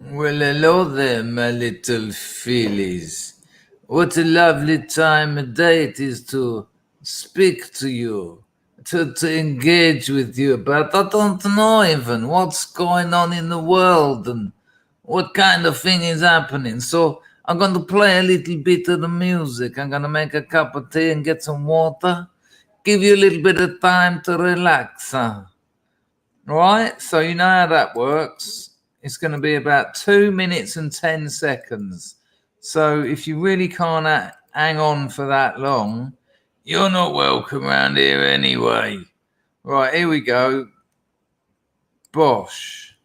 Well, hello there, my little fillies. What a lovely time of day it is to speak to you, to engage with you about, I don't know even what's going on in the world and what kind of thing is happening. So I'm going to play a little bit of the music. I'm going to make a cup of tea and get some water, give you a little bit of time to relax. Right, so you know how that works. It's going to be about 2 minutes and 10 seconds. So if you really can't hang on for that long, you're not welcome around here anyway. Right, here we go. Bosh.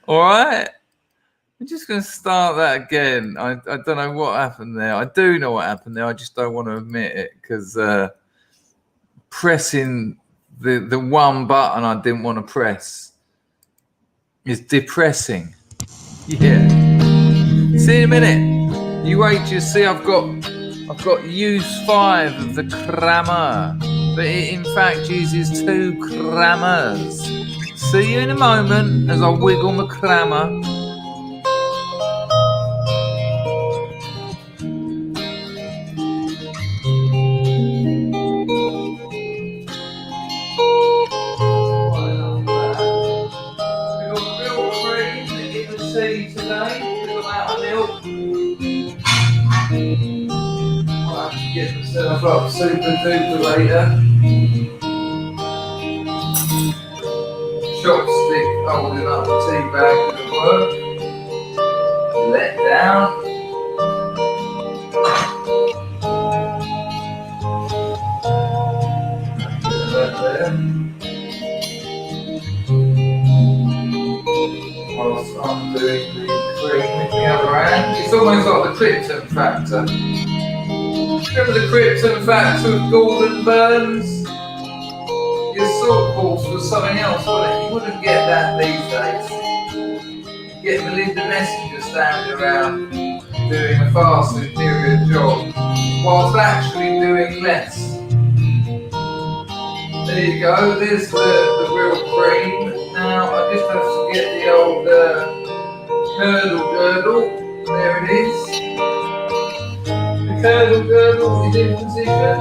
All right. I'm just going to start that again. I don't know what happened there. I do know what happened there. I just don't want to admit it because pressing the one button I didn't want to press is depressing. Yeah. See in a minute. You wait. You see, I've got use 5 of the grammar, but it in fact uses 2 grammars. See you in a moment as I wiggle my grammar. Today, little amount of milk. I'll have to get myself up super duper later. Chopstick holding up the tea bag at work. Let down. That there. Whilst I'm doing the cream with the other hand. It's almost like the Krypton factor. Remember the Krypton factor of Gordon Burns? Your salt course was something else, wasn't it? You wouldn't get that these days. You get Melinda Messenger standing around doing a far superior job, whilst actually doing less. There you go, there's the real cream. Now I just have to get the old curdle girdle. There it is. The curdle girdle is in position.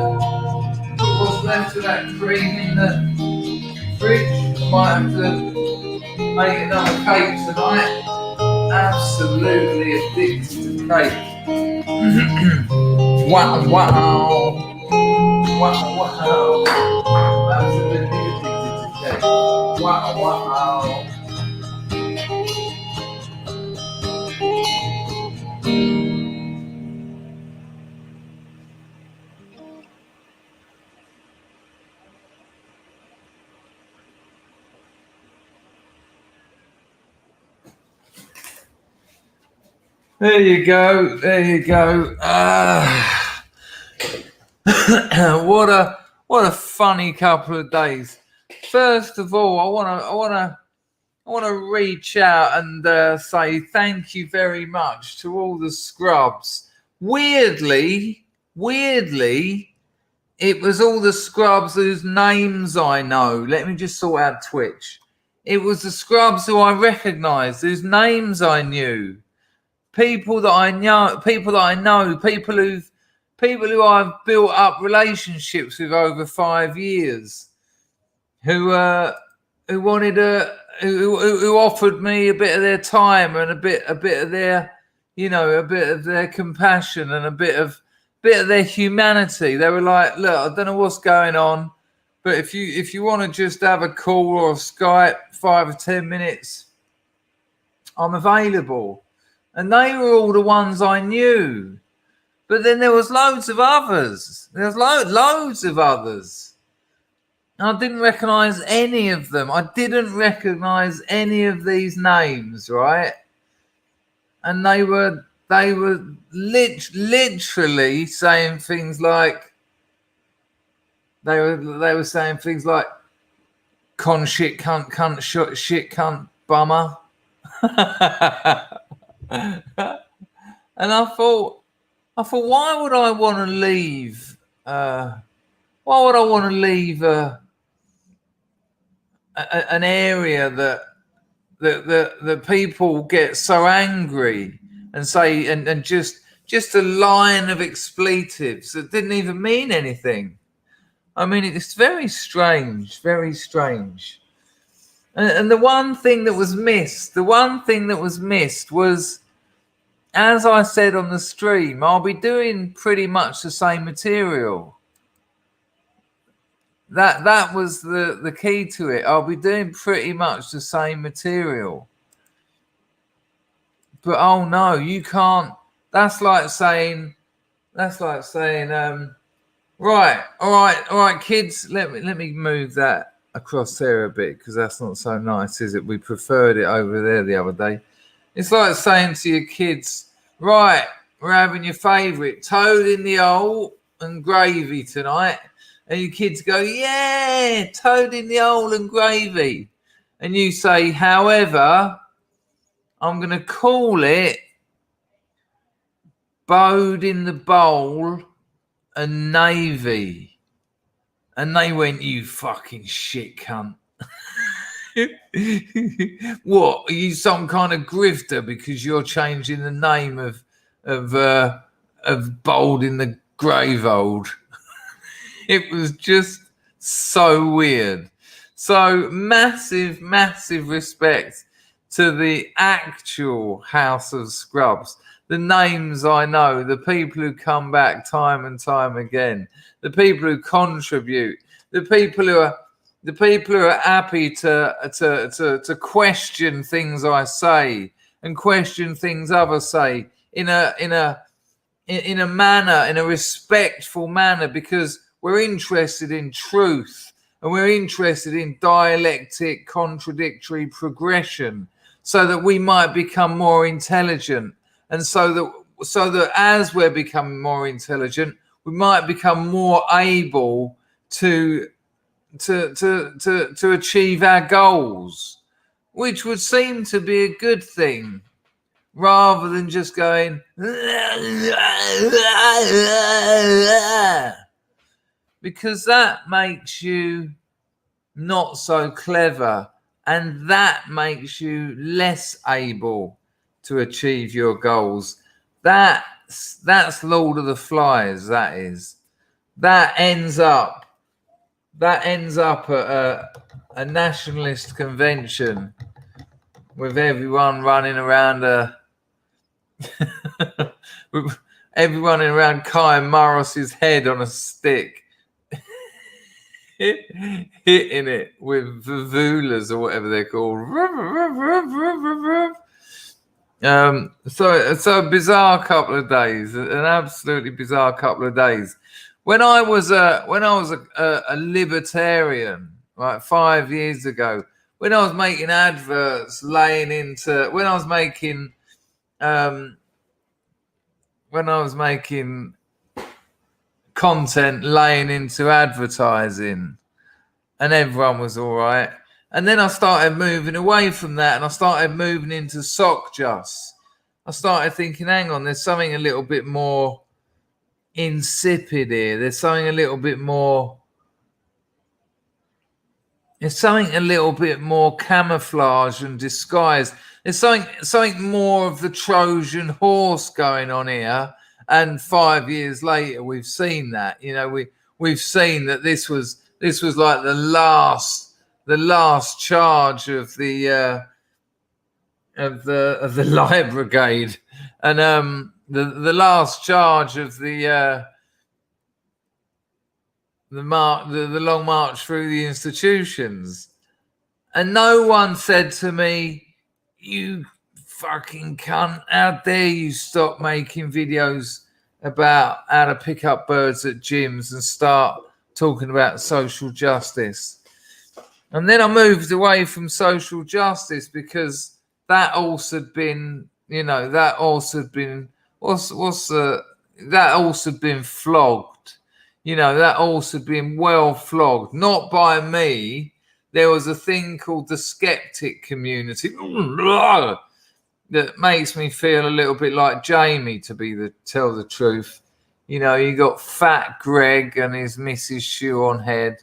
Put what's left of that cream in the fridge. I might have to make another cake tonight. Absolutely addicted to cake. Wow, wow. Wow, wow. Absolutely addicted to cake. Wow, wow. There you go. There you go. What a funny couple of days. First of all, I want to reach out and say thank you very much to all the scrubs. Weirdly, it was all the scrubs whose names I know. Let me just sort out Twitch. It was the scrubs who I recognised, whose names I knew. People that I know, people who I've built up relationships with over 5 years, who wanted who offered me a bit of their time and a bit of their, a bit of their compassion and a bit of their humanity. They were like, look, I don't know what's going on, but if you want to just have a call or a Skype 5 or 10 minutes, I'm available. And they were all the ones I knew. But then there was loads of others. There was loads of others. And I didn't recognise any of them. I didn't recognise any of these names, right? And they were literally saying things like, they were saying things like, con shit cunt cunt shit cunt bummer. And I thought, I thought, why would I want to leave? Why would I want to leave an area that the people get so angry and say and just a line of expletives that didn't even mean anything. I mean, it's very strange, very strange. And the one thing that was missed was, as I said on the stream, I'll be doing pretty much the same material. That was the key to it. I'll be doing pretty much the same material. But oh no, you can't. That's like saying, right, all right, kids. Let me move that across there a bit, because that's not so nice, is it? We preferred it over there the other day. It's like saying to your kids, right, we're having your favourite toad in the hole and gravy tonight. And your kids go, yeah, toad in the hole and gravy. And you say, however, I'm going to call it bowed in the bowl and navy. And they went, you fucking shit cunt. What, are you some kind of grifter because you're changing the name of bowled in the grave old? It was just so weird. So massive respect to the actual House of Scrubs. The names I know, the people who come back time and time again, the people who contribute, the people who are happy to question things I say and question things others say in a manner, in a respectful manner, because we're interested in truth and we're interested in dialectic, contradictory progression, so that we might become more intelligent, and so that as we're becoming more intelligent, we might become more able to achieve our goals, which would seem to be a good thing, rather than just going because that makes you not so clever, and that makes you less able to achieve your goals. That's Lord of the Flies. That ends up at a nationalist convention with everyone running around everyone around Kai Morris's head on a stick, hitting it with vuvulas or whatever they're called. So a bizarre couple of days, an absolutely bizarre couple of days. When I was a libertarian, right, 5 years ago, when I was making adverts when I was making content laying into advertising, and everyone was all right. And then I started moving away from that, and I started moving into sock just. I started thinking, hang on, there's something a little bit more insipid here. There's something a little bit more camouflage and disguise. There's something more of the Trojan horse going on here. And 5 years later, we've seen that. You know, we've seen that this was like the last charge of the Light Brigade, and the last charge of the long march through the institutions. And no one said to me, you fucking cunt, how dare you stop making videos about how to pick up birds at gyms and start talking about social justice. And then I moved away from social justice because that also had been, flogged. You know, that also had been well flogged, not by me. There was a thing called the skeptic community. that makes me feel a little bit like Jamie, to tell the truth. You know, you got Fat Greg and his Mrs. Shoe on head.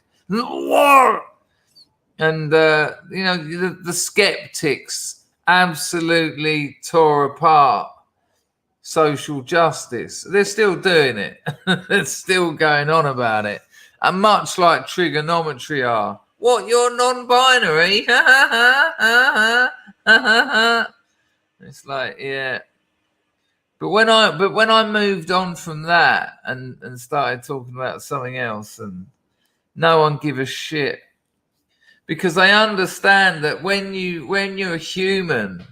And, you know, the skeptics absolutely tore apart social justice. They're still doing it. They're still going on about it. And much like trigonometry are. What, you're non-binary? It's like, yeah. But when I moved on from that and started talking about something else, and no one give a shit, because they understand that when you're a human,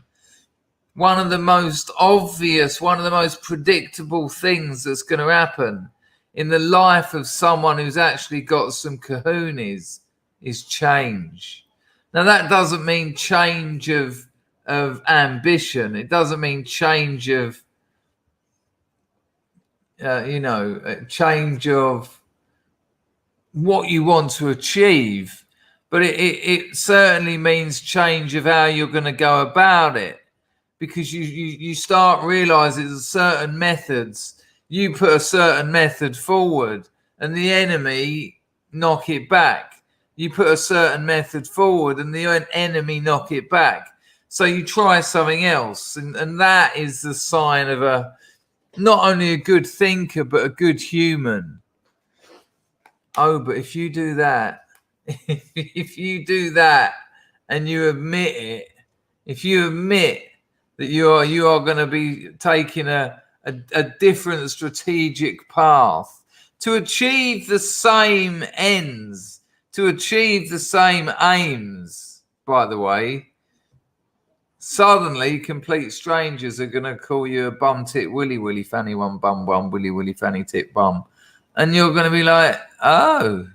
one of the most obvious, one of the most predictable things that's going to happen in the life of someone who's actually got some kahunas is change. Now, that doesn't mean change of ambition. It doesn't mean change of, change of what you want to achieve. But it certainly means change of how you're going to go about it. Because you start realizing there's certain methods, you put a certain method forward and the enemy knock it back. You put a certain method forward and the enemy knock it back. So you try something else. And that is the sign of not only a good thinker, but a good human. Oh, but if you do that, if you do that and you admit it, if you admit that you are going to be taking a different strategic path to achieve the same ends, to achieve the same aims, by the way, suddenly complete strangers are going to call you a bum tit willy willy fanny one bum bum willy willy fanny tit bum. And you're going to be like, oh,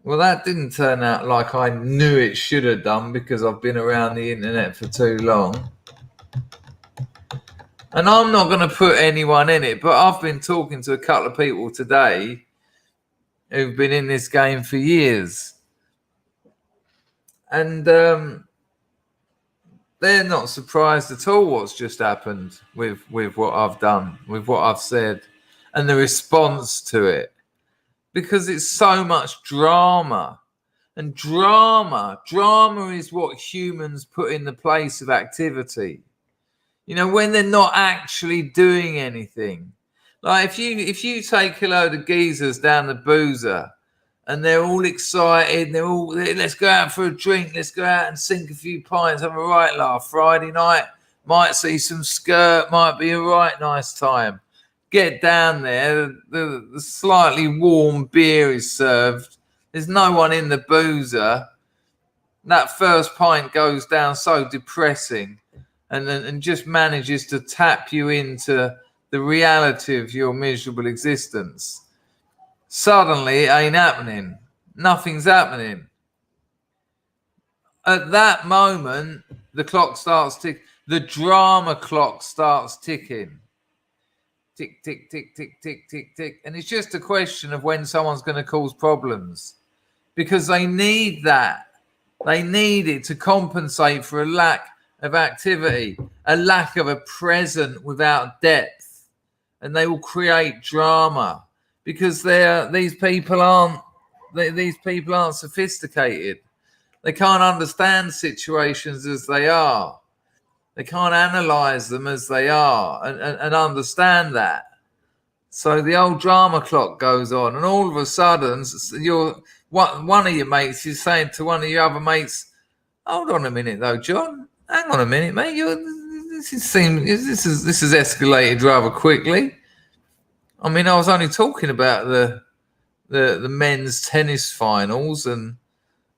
well, that didn't turn out like I knew it should have done because I've been around the internet for too long. And I'm not going to put anyone in it, but I've been talking to a couple of people today who've been in this game for years. And they're not surprised at all what's just happened with what I've done, with what I've said, and the response to it. Because it's so much drama. And drama is what humans put in the place of activity. You know, when they're not actually doing anything. Like if you take a load of geezers down the boozer and they're all excited, let's go out for a drink, let's go out and sink a few pints, have a right laugh. Friday night, might see some skirt, might be a right nice time. Get down there, the slightly warm beer is served. There's no one in the boozer. That first pint goes down so depressing. And just manages to tap you into the reality of your miserable existence. Suddenly, it ain't happening. Nothing's happening. At that moment, the clock starts ticking. The drama clock starts ticking. Tick, tick, tick, tick, tick, tick, tick. And it's just a question of when someone's going to cause problems. Because they need that. They need it to compensate for a lack of activity, a lack of a present without depth, and they will create drama because these people aren't sophisticated. They can't understand situations as they are. They can't analyze them as they are and understand that. So the old drama clock goes on, and all of a sudden, one of your mates is saying to one of your other mates, "Hold on a minute, though, John. Hang on a minute, mate. This has escalated rather quickly. I mean, I was only talking about the men's tennis finals and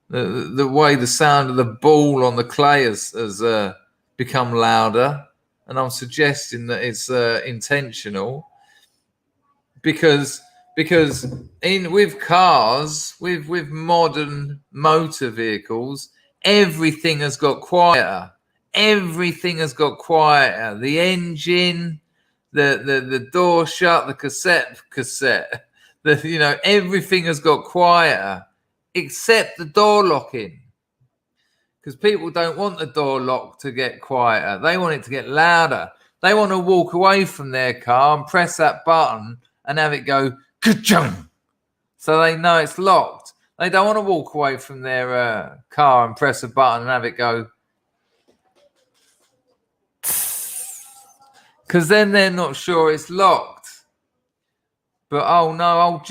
the way the sound of the ball on the clay has become louder, and I'm suggesting that it's intentional because with cars, with modern motor vehicles, everything has got quieter. Everything has got quieter. The engine, the door shut, the cassette. Everything has got quieter except the door locking. because people don't want the door locked to get quieter. They want it to get louder. They want to walk away from their car and press that button and have it go ka-chung, so they know it's locked. They don't want to walk away from their car and press a button and have it go, because then they're not sure it's locked. But oh no, old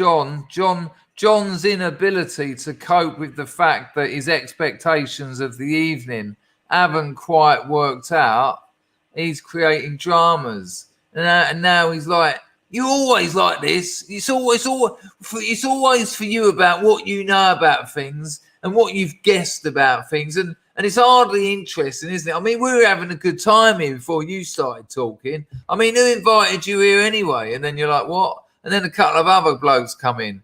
John's inability to cope with the fact that his expectations of the evening haven't quite worked out. He's creating dramas, and now he's like, "You're always like this. It's always for you about what you know about things and what you've guessed about things, and it's hardly interesting, isn't it? I mean, we were having a good time here before you started talking. I mean, who invited you here anyway?" And then you're like, "What?" And then a couple of other blokes come in.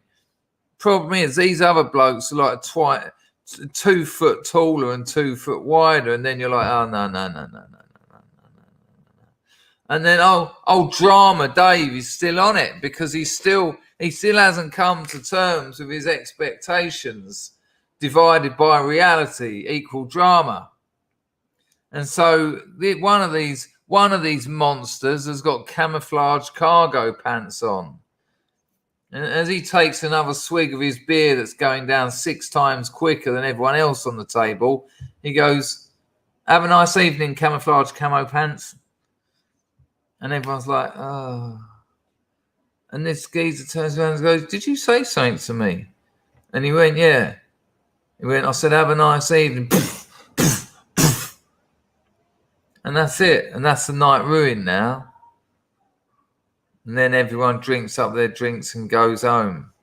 Problem is, these other blokes are like 2 foot taller and 2 foot wider, and then you're like, "Oh no. And then old drama Dave is still on it because he still hasn't come to terms with his expectations divided by reality equal drama. And so one of these monsters has got camouflage cargo pants on. And as he takes another swig of his beer that's going down 6 times quicker than everyone else on the table, he goes, "Have a nice evening, camouflage camo pants." And everyone's like, "Oh." And this geezer turns around and goes, "Did you say something to me?" And he went, "Yeah." He went, "I said, have a nice evening." And that's it. And that's the night ruined now. And then everyone drinks up their drinks and goes home.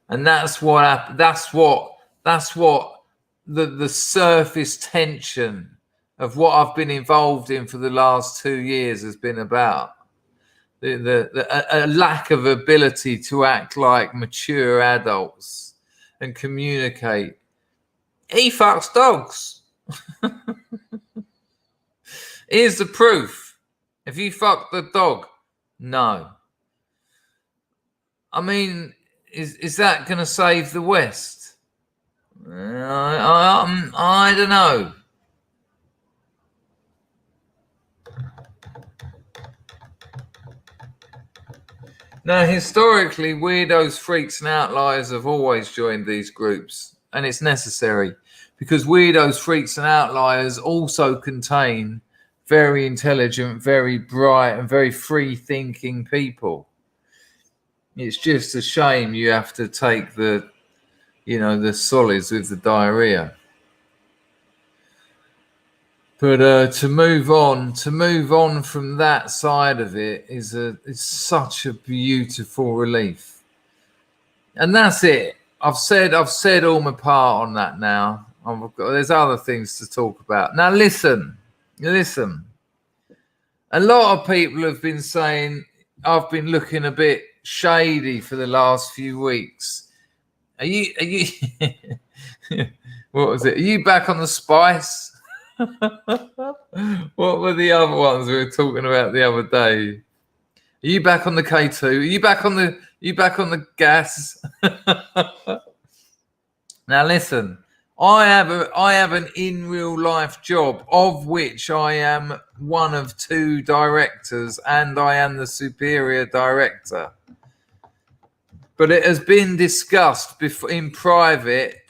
And that's what the surface tension of what I've been involved in for the last 2 years has been about. A lack of ability to act like mature adults and communicate. He fucks dogs. Here's the proof. Have you fucked the dog? No. I mean, is that going to save the West? I don't know. Now, historically, weirdos, freaks, and outliers have always joined these groups, and it's necessary because weirdos, freaks, and outliers also contain very intelligent, very bright, and very free-thinking people. It's just a shame you have to take the solids with the diarrhea. But to move on from that side of it is such a beautiful relief. And that's it. I've said all my part on that now. There's other things to talk about. Now listen. A lot of people have been saying I've been looking a bit shady for the last few weeks. Are you what was it? Are you back on the spice? What were the other ones we were talking about the other day? Are you back on the K2? Are you back on the gas? Now listen, I have an in real life job of which I am one of 2 directors and I am the superior director. But it has been discussed in private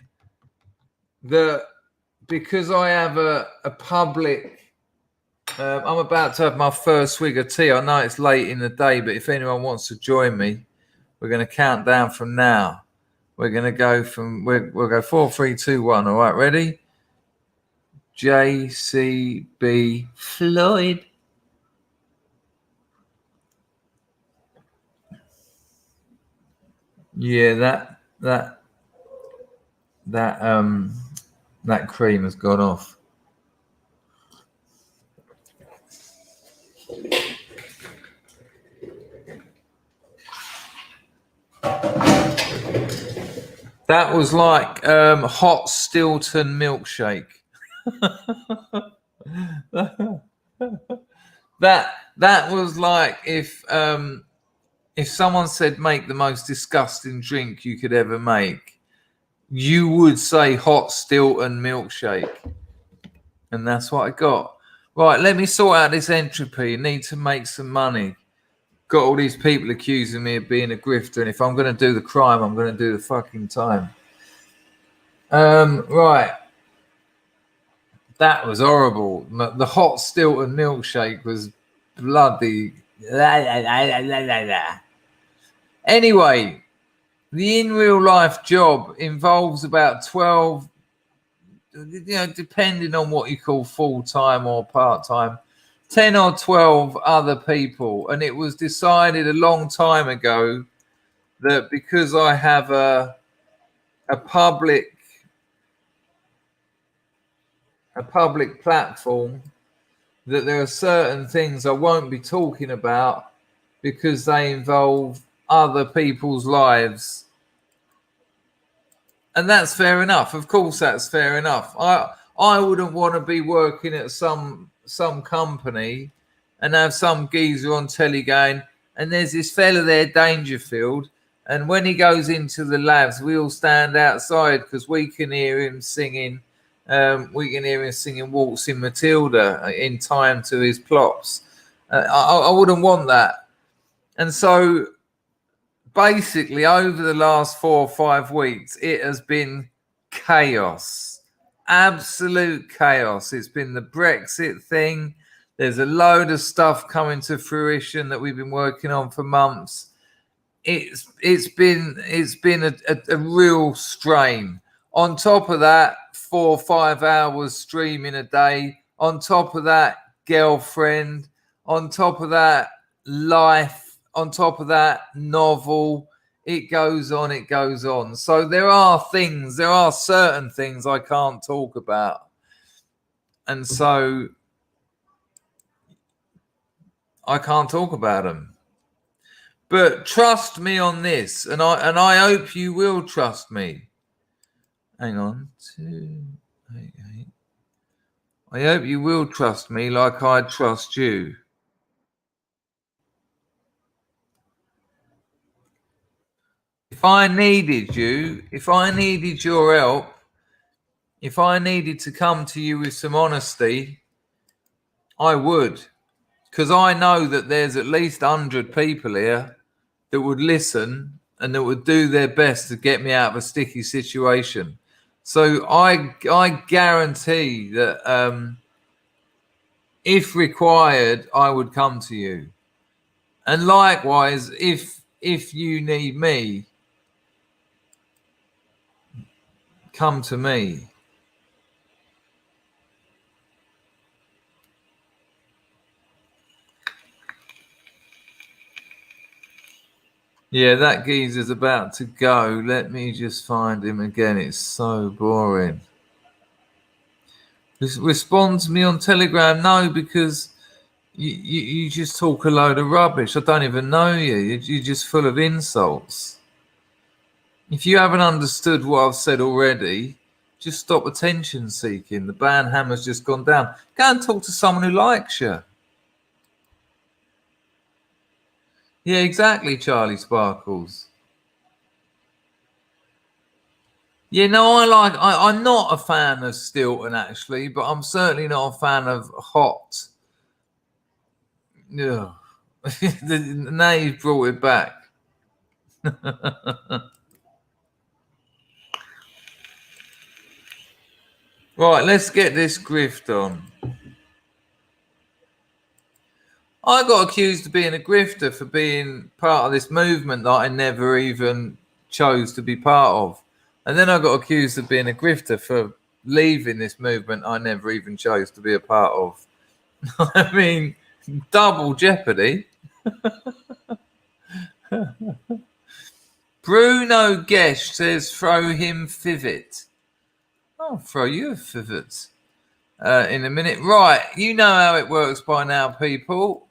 that because I have a public, I'm about to have my first swig of tea. I know it's late in the day, but if anyone wants to join me, we're going to count down from now. We're going to go we'll go 4, 3, 2, 1. All right, ready? JCB Floyd. Yeah, that cream has gone off. That was like hot Stilton milkshake. that was like if someone said make the most disgusting drink you could ever make, you would say hot Stilton milkshake. And that's what I got. Right, let me sort out this entropy. Need to make some money. Got all these people accusing me of being a grifter, and if I'm going to do the crime, I'm going to do the fucking time. Right. That was horrible. The hot Stilton milkshake was bloody. Anyway, the in real life job involves about 12, depending on what you call full-time or part-time, 10 or 12 other people. And it was decided a long time ago that because I have a public platform, that there are certain things I won't be talking about because they involve other people's lives. And that's fair enough. Of course, that's fair enough. I wouldn't want to be working at some company and have some geezer on telly going, and there's this fella there, Dangerfield, and when he goes into the labs, we all stand outside because we can hear him singing. We can hear him singing Waltzing Matilda in time to his plops. I wouldn't want that. And so basically over the last 4 or 5 weeks, it has been chaos, absolute chaos. It's been the Brexit thing. There's a load of stuff coming to fruition that we've been working on for months. It's been a real strain. On top of that, 4 or 5 hours streaming a day. On top of that, girlfriend. On top of that, life. On top of that, novel. It goes on, it goes on. So there are certain things I can't talk about. And so I can't talk about them. But trust me on this, and I hope you will trust me. Hang on, 288. I hope you will trust me like I trust you. If I needed you, if I needed your help, if I needed to come to you with some honesty, I would. Because I know that there's at least 100 people here that would listen and that would do their best to get me out of a sticky situation. So I guarantee that if required, I would come to you. And likewise, if you need me, come to me. Yeah, that geezer's about to go. Let me just find him again. It's so boring. Respond to me on Telegram. No, because you just talk a load of rubbish. I don't even know you. You're just full of insults. If you haven't understood what I've said already, just stop attention seeking. The band hammer's just gone down. Go and talk to someone who likes you. Yeah, exactly, Charlie Sparkles. Yeah, no, I'm not a fan of Stilton, actually, but I'm certainly not a fan of hot. Yeah. Now you've brought it back. Right, let's get this grift on. I got accused of being a grifter for being part of this movement that I never even chose to be part of. And then I got accused of being a grifter for leaving this movement I never even chose to be a part of. I mean, double jeopardy. Bruno Gesh says, throw him Fivit. I'll throw you a Fivit in a minute. Right, you know how it works by now, people.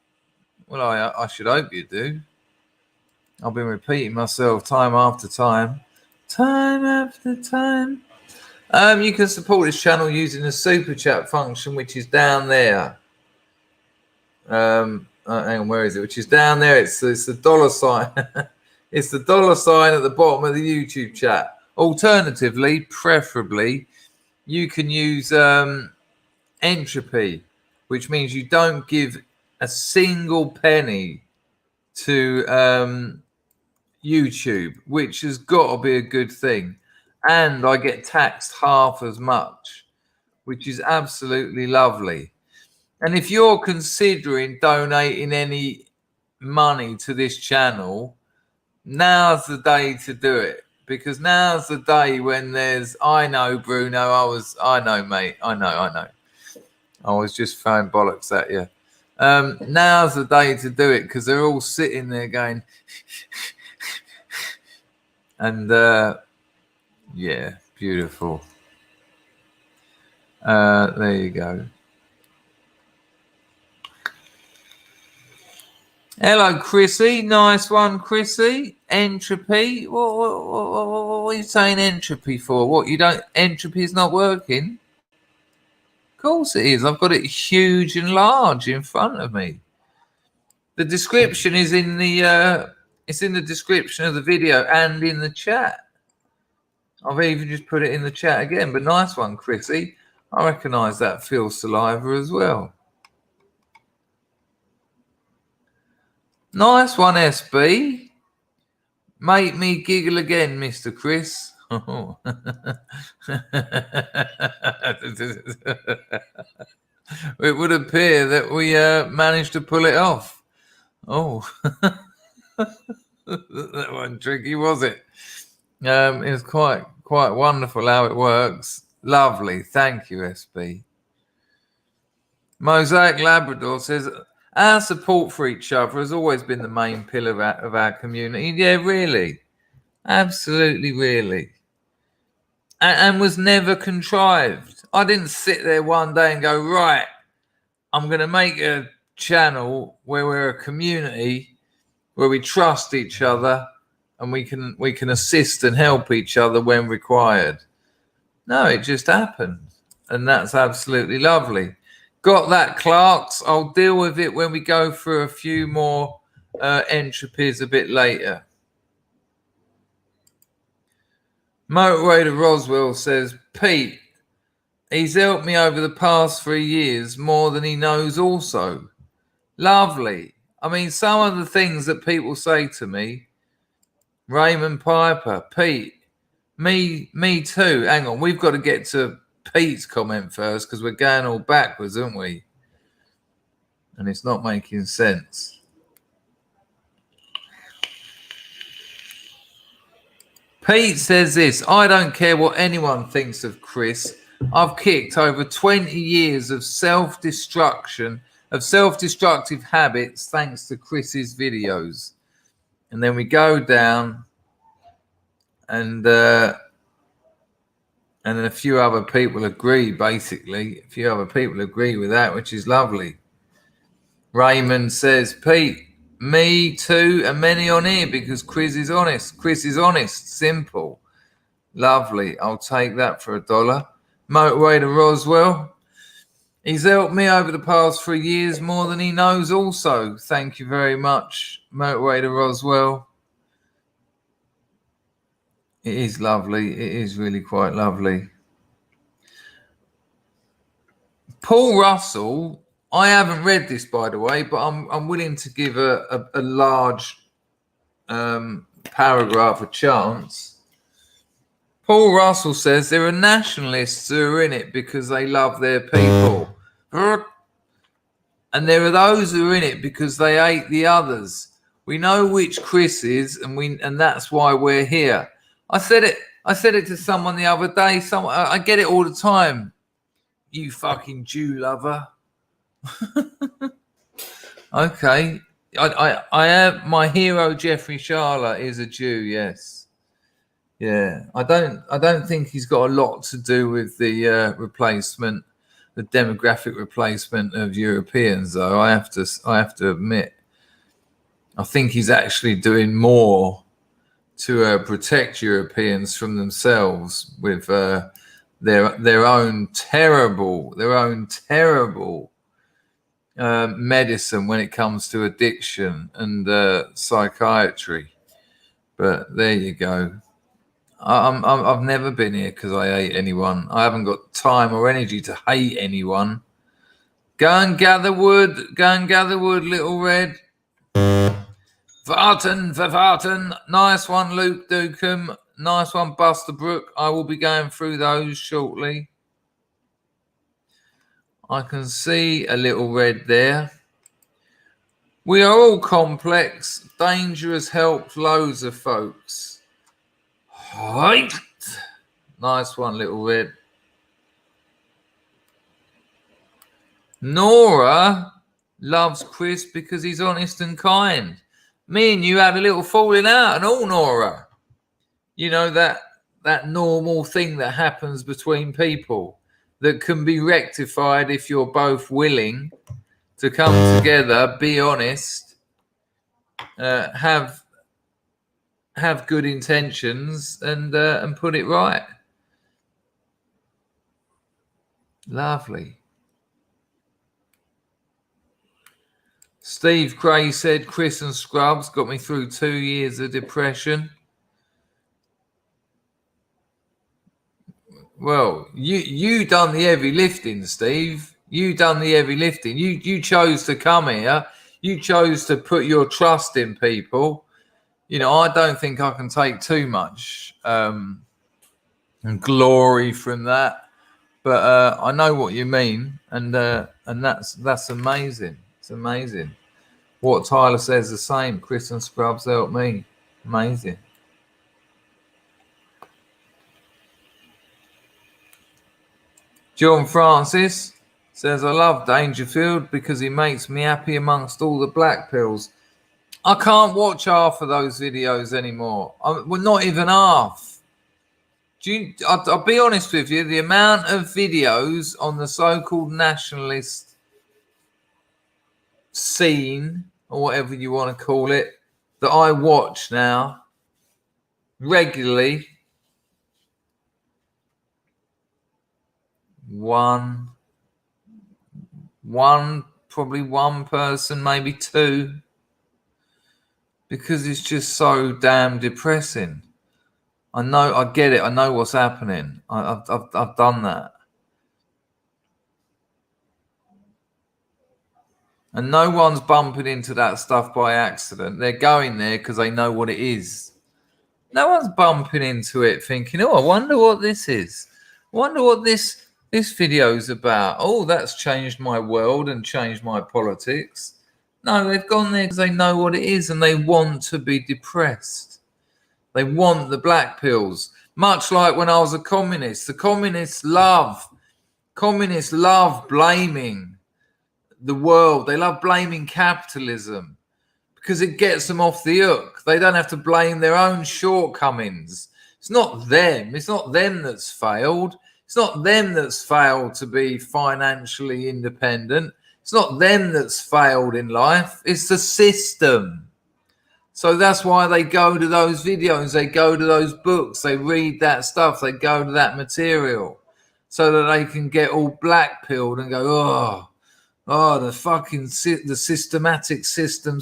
Well, I should hope you do. I've been repeating myself time after time. Time after time. You can support this channel using the super chat function, which is down there. Hang on, where is it? Which is down there. It's the dollar sign. It's the dollar sign at the bottom of the YouTube chat. Alternatively, preferably, you can use entropy, which means you don't give a single penny to YouTube, which has got to be a good thing. And I get taxed half as much, which is absolutely lovely. And if you're considering donating any money to this channel, now's the day to do it, because now's the day when there's, I know, Bruno, I know, mate, I know. I was just throwing bollocks at you. Now's the day to do it, because they're all sitting there going, and yeah, beautiful. There you go. Hello, Chrissy. Nice one, Chrissy. Entropy. What are you saying entropy for? What, you don't, entropy is not working? Of course it is. I've got it huge and large in front of me. The description is in the it's in the description of the video and in the chat. I've even just put it in the chat again, but nice one, Chrissy. I recognise that Phil Saliva as well. Nice one, SB. Make me giggle again, Mr. Chris. It would appear that we managed to pull it off. Oh, that wasn't tricky, was it? It was quite wonderful how it works. Lovely. Thank you, SB. Mosaic Labrador says, our support for each other has always been the main pillar of our community. Yeah, really. Absolutely, really. And was never contrived. I didn't sit there one day and go, right, I'm going to make a channel where we're a community, where we trust each other, and we can assist and help each other when required. No, it just happened. And that's absolutely lovely. Got that, Clarks. I'll deal with it when we go through a few more entropies a bit later. Motorway to Roswell says, Pete, he's helped me over the past 3 years more than he knows also. Lovely. I mean, some of the things that people say to me, Raymond Piper, Pete, me too. Hang on, we've got to get to Pete's comment first because we're going all backwards, aren't we? And it's not making sense. Pete says this, I don't care what anyone thinks of Chris. I've kicked over 20 years of self-destructive habits thanks to Chris's videos. And then we go down and then a few other people agree, basically. A few other people agree with that, which is lovely. Raymond says, Pete, me too, and many on here because Chris is honest. Chris is honest. Simple. Lovely. I'll take that for $1. Motorway to Roswell. He's helped me over the past 3 years more than he knows also. Thank you very much, Motorway to Roswell. It is lovely. It is really quite lovely. Paul Russell, I haven't read this, by the way, but I'm willing to give a large paragraph a chance. Paul Russell says there are nationalists who are in it because they love their people. And there are those who are in it because they hate the others. We know which Chris is, and that's why we're here. I said it to someone the other day. I get it all the time. You fucking Jew lover. Okay. I have my hero Jeffrey Sharla is a Jew, yes. Yeah. I don't think he's got a lot to do with the replacement, the demographic replacement of Europeans, though. I have to admit. I think he's actually doing more to protect Europeans from themselves with their own terrible medicine when it comes to addiction and psychiatry. But there you go. I've never been here because I hate anyone. I haven't got time or energy to hate anyone. Go and gather wood, Little Red. Vartan. Nice one, Luke Dukem. Nice one, Buster Brook. I will be going through those shortly. I can see a Little Red there. We are all complex. Danger has helped loads of folks. Right. Nice one, Little Red. Nora loves Chris because he's honest and kind. Me and you had a little falling out and all, Nora. You know, that normal thing that happens between people that can be rectified if you're both willing to come together, be honest, have good intentions and put it right. Lovely. Steve Gray said Chris and Scrubs got me through 2 years of depression. Well, you done the heavy lifting, Steve. You done the heavy lifting. You chose to come here. You chose to put your trust in people. You know, I don't think I can take too much glory from that. But I know what you mean, and that's amazing. It's amazing. What Tyler says the same. Chris and Scrubs help me. Amazing. John Francis says, I love Dangerfield because he makes me happy amongst all the black pills. I can't watch half of those videos anymore. Well, not even half. I'll be honest with you, the amount of videos on the so-called nationalist scene, or whatever you want to call it, that I watch now regularly, probably one person, maybe two, because it's just so damn depressing. I know, I get it. I know what's happening. I've done that. And no one's bumping into that stuff by accident. They're going there because they know what it is. No one's bumping into it thinking, oh, I wonder what this is. I wonder what this video's about. Oh, that's changed my world and changed my politics. No, they've gone there because they know what it is and they want to be depressed. They want the black pills. Much like when I was a communist. The communists love blaming the world. They love blaming capitalism because it gets them off the hook. They don't have to blame their own shortcomings. It's not them. It's not them that's failed. It's not them that's failed to be financially independent. It's not them that's failed in life. It's the system. So that's why they go to those videos. They go to those books. They read that stuff. They go to that material so that they can get all black-pilled and go, the fucking the systematic system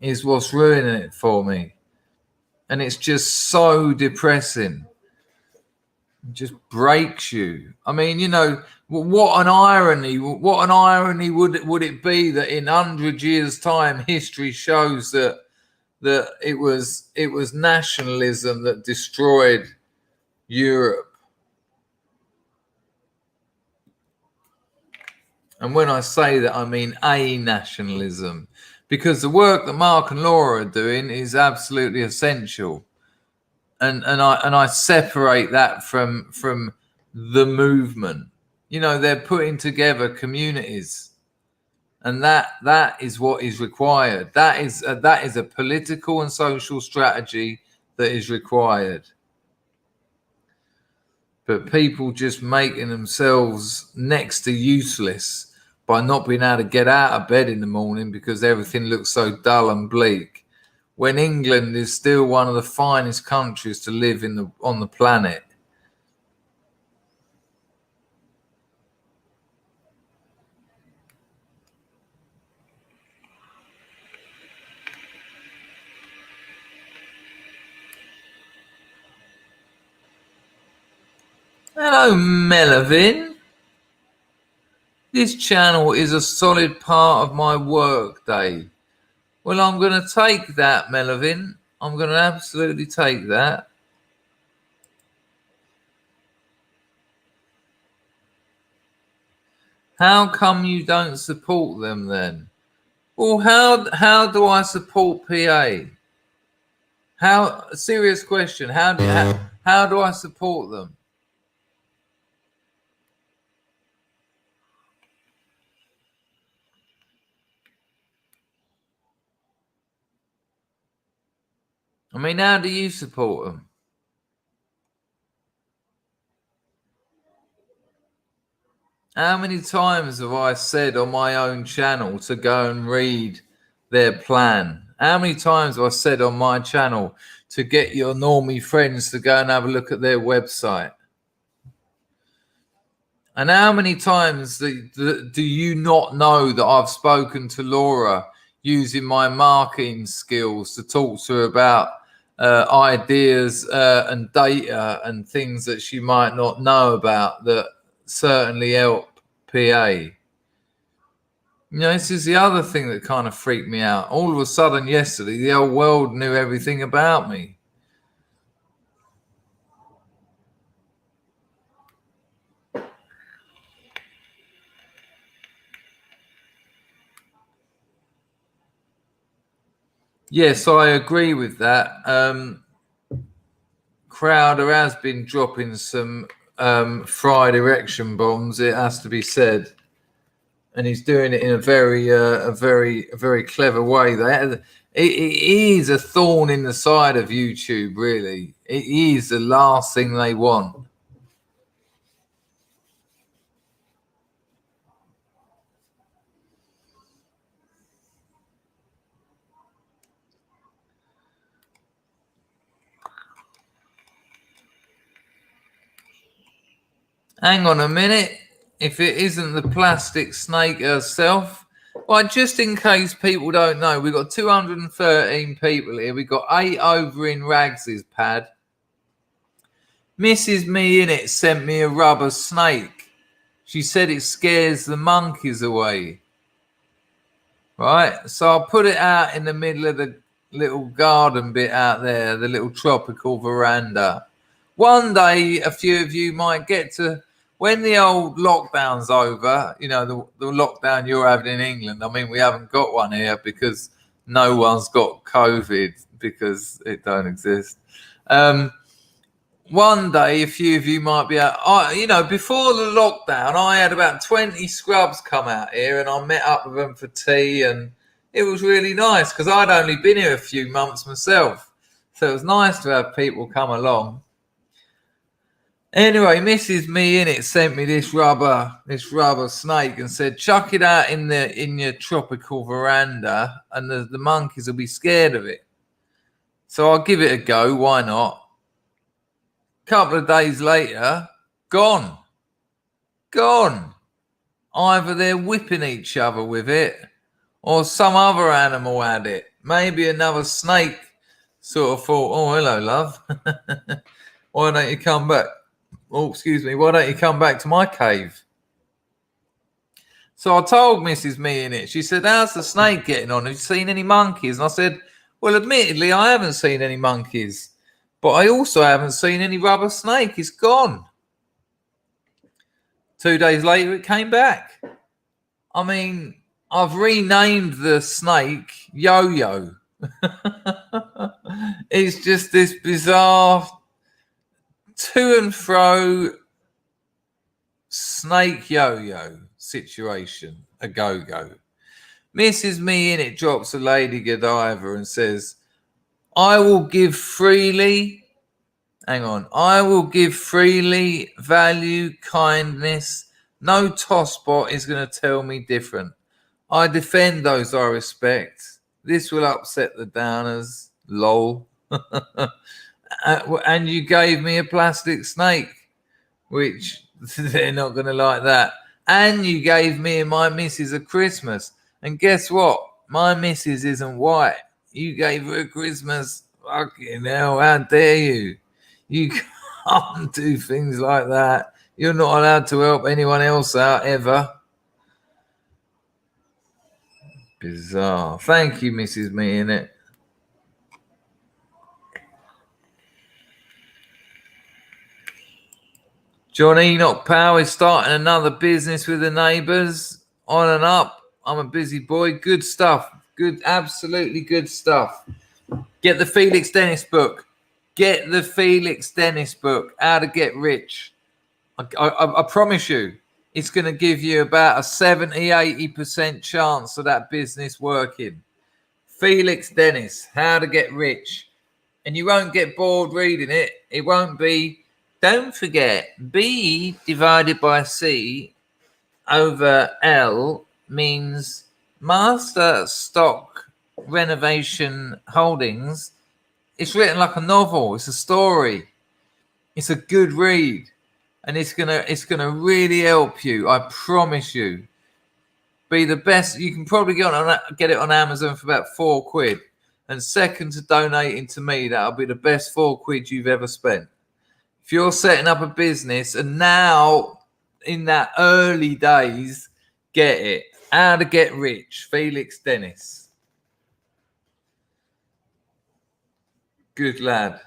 is what's ruining it for me. And it's just so depressing. It just breaks you. I mean, you know, what an irony would it be that in 100 years' time history shows that it was nationalism that destroyed Europe. And when I say that, I mean a nationalism, because the work that Mark and Laura are doing is absolutely essential. And I separate that from the movement. You know, they're putting together communities, and that is what is required. That is a political and social strategy that is required. But people just making themselves next to useless by not being able to get out of bed in the morning because everything looks so dull and bleak, when England is still one of the finest countries to live on the planet. Hello, Melvin. This channel is a solid part of my work day. Well, I'm going to take that, Melvin. I'm going to absolutely take that. How come you don't support them then? Well, how do I support PA? Serious question. How do I support them? I mean, how do you support them? How many times have I said on my own channel to go and read their plan? How many times have I said on my channel to get your normie friends to go and have a look at their website? And how many times do you not know that I've spoken to Laura using my marketing skills to talk to her about ideas and data and things that she might not know about that certainly help PA? You know, this is the other thing that kind of freaked me out. All of a sudden yesterday, the whole world knew everything about me. Yes, I agree with that. Crowder has been dropping some fried erection bombs, it has to be said. And he's doing it in a very clever way. It is a thorn in the side of YouTube, really. It is the last thing they want. Hang on a minute. If it isn't the plastic snake herself. Well, just in case people don't know, we've got 213 people here. We've got 8 over in Rags's pad. Mrs. Me in it sent me a rubber snake. She said it scares the monkeys away. Right? So I'll put it out in the middle of the little garden bit out there, the little tropical veranda. One day, a few of you might get to, when the old lockdown's over, you know, the lockdown you're having in England. I mean, we haven't got one here because no one's got COVID because it don't exist. One day, a few of you might be out. You know, before the lockdown, I had about 20 scrubs come out here and I met up with them for tea and it was really nice because I'd only been here a few months myself. So it was nice to have people come along. Anyway, Mrs. Me in it sent me this rubber snake and said, chuck it out in your tropical veranda and the monkeys will be scared of it. So I'll give it a go. Why not? Couple of days later, gone. Either they're whipping each other with it or some other animal had it. Maybe another snake sort of thought, oh, hello, love. Why don't you come back? Oh, excuse me. Why don't you come back to my cave? So I told Mrs. Me in it. She said, how's the snake getting on? Have you seen any monkeys? And I said, well, admittedly, I haven't seen any monkeys. But I also haven't seen any rubber snake. It's gone. 2 days later, it came back. I mean, I've renamed the snake Yo-Yo. It's just this bizarre to and fro snake yo-yo situation, a go-go. Mrs. Me in it drops a Lady Godiva and says, I will give freely, I will give freely, value, kindness. No tosspot is going to tell me different. I defend those I respect. This will upset the downers. Lol. And you gave me a plastic snake, which they're not going to like that. And you gave me and my missus a Christmas. And guess what? My missus isn't white. You gave her a Christmas. Fucking hell, how dare you? You can't do things like that. You're not allowed to help anyone else out ever. Bizarre. Thank you, Mrs. Me in it. John Enoch Powell is starting another business with the neighbours. On and up. I'm a busy boy. Good stuff. Good, absolutely good stuff. Get the Felix Dennis book. Get the Felix Dennis book. How to Get Rich. I promise you, it's going to give you about a 70-80% chance of that business working. Felix Dennis, How to Get Rich. And you won't get bored reading it. It won't be, don't forget, B divided by C over L means Master Stock Renovation Holdings. It's written like a novel. It's a story. It's a good read. And it's gonna really help you. I promise you. Be the best. You can probably get it on Amazon for about £4. And second to donating to me, that'll be the best £4 you've ever spent. If you're setting up a business and now in that early days, get it. How to Get Rich, Felix Dennis. Good lad.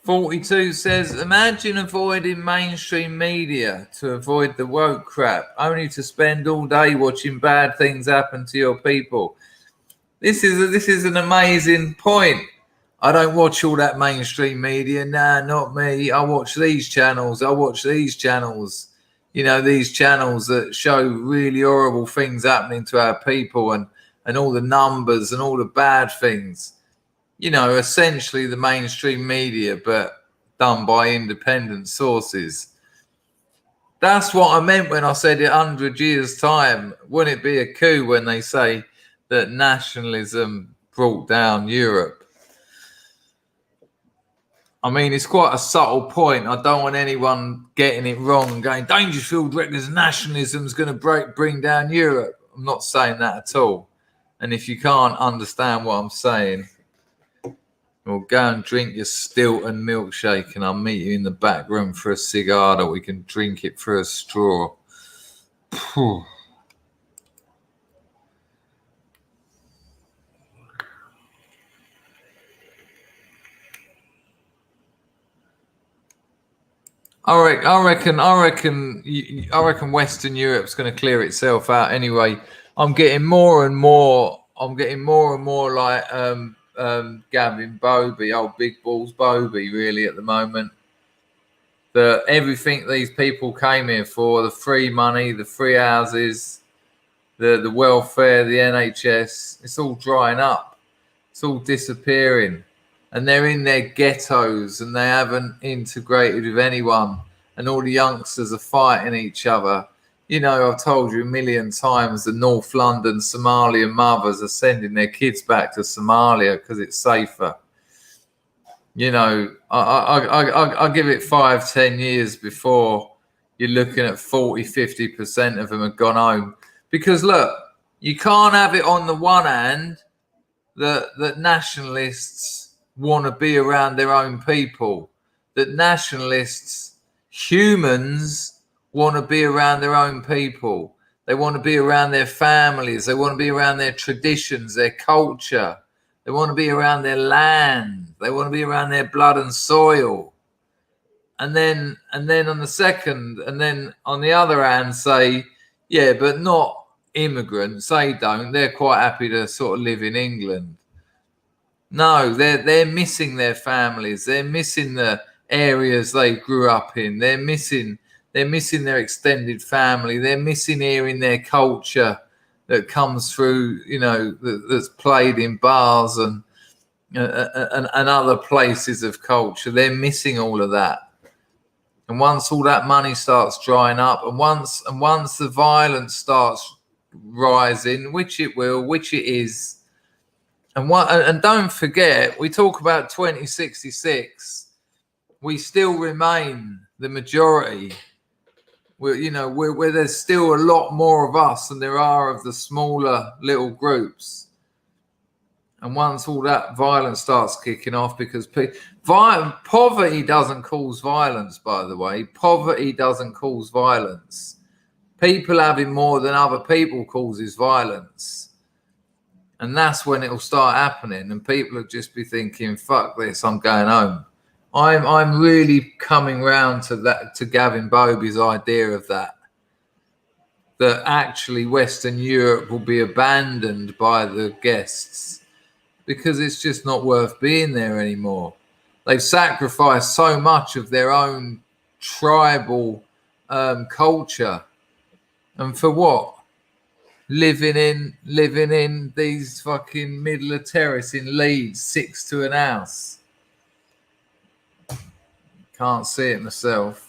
.42 says, imagine avoiding mainstream media to avoid the woke crap, only to spend all day watching bad things happen to your people. This is an amazing point. I don't watch all that mainstream media. Nah, not me. I watch these channels. You know, these channels that show really horrible things happening to our people and all the numbers and all the bad things. You know, essentially the mainstream media, but done by independent sources. That's what I meant when I said 100 years' time. Wouldn't it be a coup when they say that nationalism brought down Europe? I mean, it's quite a subtle point. I don't want anyone getting it wrong and going, Dangerfield reckons nationalism's going to bring down Europe. I'm not saying that at all. And if you can't understand what I'm saying, well, go and drink your Stilton milkshake and I'll meet you in the back room for a cigar that we can drink it through a straw. Phew. I reckon Western Europe's going to clear itself out anyway. I'm getting more and more like Gavin Bobby, old Big Balls Bobby, really at the moment. That everything these people came here for, the free money, the free houses, the welfare, the NHS, it's all drying up. It's all disappearing. And they're in their ghettos and they haven't integrated with anyone. And all the youngsters are fighting each other. You know, I've told you a million times the North London Somalian mothers are sending their kids back to Somalia because it's safer. You know, I give it 5-10 years before you're looking at 40-50% of them have gone home. Because look, you can't have it on the one hand that nationalists want to be around their own people, that nationalists, humans, want to be around their own people. They want to be around their families. They want to be around their traditions, their culture. They want to be around their land. They want to be around their blood and soil. And then on the second, and then on the other hand, say, yeah, but not immigrants. They don't. They're quite happy to sort of live in England. No, they're missing their families. They're missing the areas they grew up in. They're missing their extended family. They're missing hearing their culture that comes through, you know, that's played in bars and other places of culture. They're missing all of that. And once all that money starts drying up, and once the violence starts rising, which it will, which it is, and don't forget, we talk about 2066. We still remain the majority. where there's still a lot more of us than there are of the smaller little groups. And once all that violence starts kicking off, because poverty doesn't cause violence, by the way. Poverty doesn't cause violence. People having more than other people causes violence. And that's when it'll start happening. And people will just be thinking, fuck this, I'm going home. I'm really coming round to Gavin Bobby's idea of that actually Western Europe will be abandoned by the guests because it's just not worth being there anymore. They've sacrificed so much of their own tribal culture, and for what? Living in these fucking middle of terrace in Leeds, 6 to an house. Can't see it myself.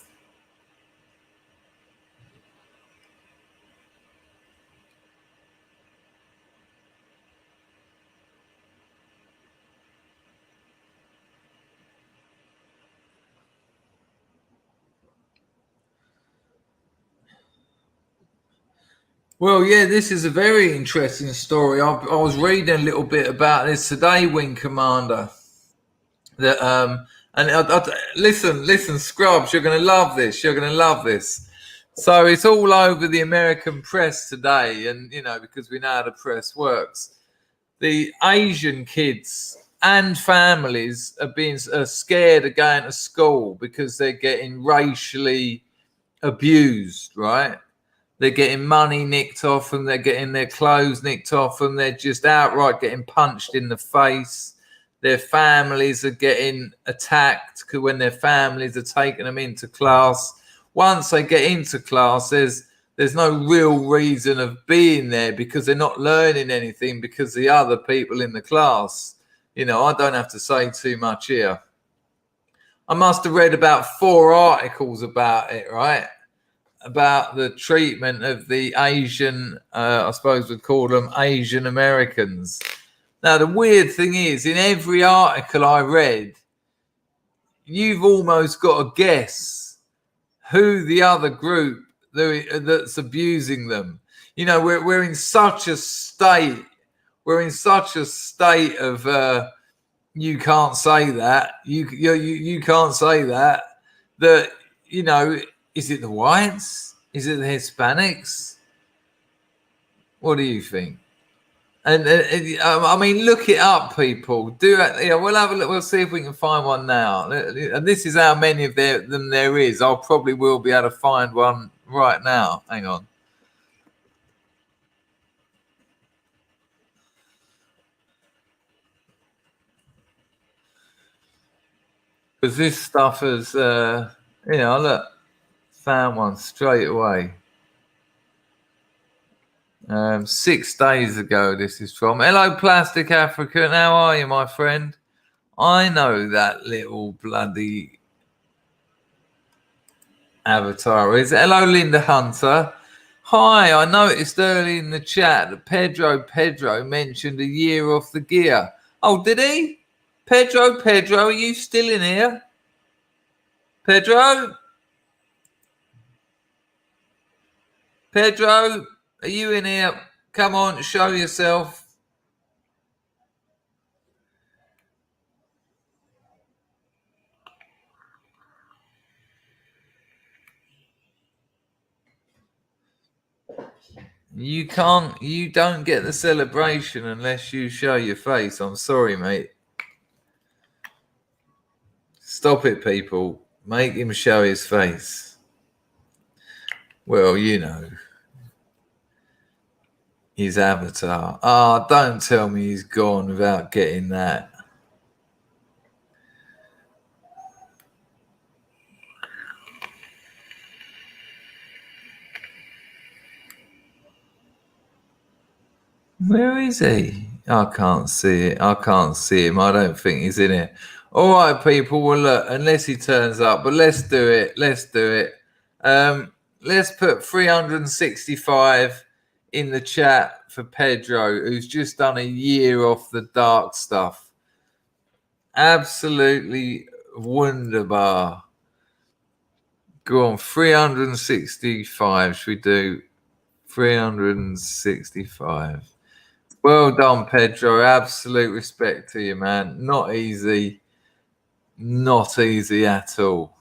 Well, yeah, this is a very interesting story. I was reading a little bit about this today, Wing Commander. That listen, Scrubs, you're going to love this. You're going to love this. So it's all over the American press today, and because we know how the press works, the Asian kids and families are scared of going to school because they're getting racially abused, right? They're getting money nicked off them. They're getting their clothes nicked off them. They're just outright getting punched in the face. Their families are getting attacked when their families are taking them into class. Once they get into class, there's no real reason of being there because they're not learning anything because the other people in the class. I don't have to say too much here. I must have read about 4 articles about it, right? About the treatment of the Asian, I suppose we'd call them Asian Americans. Now, the weird thing is, in every article I read, you've almost got to guess who the other group that's abusing them. We're in such a state. We're in such a state of you can't say that. You can't say that. That is it the whites? Is it the Hispanics? What do you think? And I mean, look it up, people. Do it. We'll have a look. We'll see if we can find one now. And this is how many of them there is. I'll probably will be able to find one right now. Hang on. Because this stuff is, look, found one straight away. 6 days ago, this is from. Hello, Plastic African. How are you, my friend? I know that little bloody avatar is. Hello, Linda Hunter. Hi, I noticed early in the chat that Pedro mentioned a year off the gear. Oh, did he? Pedro, are you still in here? Pedro, are you in here? Come on, show yourself. You don't get the celebration unless you show your face. I'm sorry, mate. Stop it, people. Make him show his face. Well, his avatar. Oh, don't tell me he's gone without getting that. Where is he? I can't see it. I can't see him. I don't think he's in it. All right, people. Well, look, unless he turns up, but let's do it. Let's put 365 in the chat for Pedro, who's just done a year off the dark stuff. Absolutely wunderbar. Go on, 365. Should we do 365? Well done, Pedro. Absolute respect to you, man. Not easy. Not easy at all.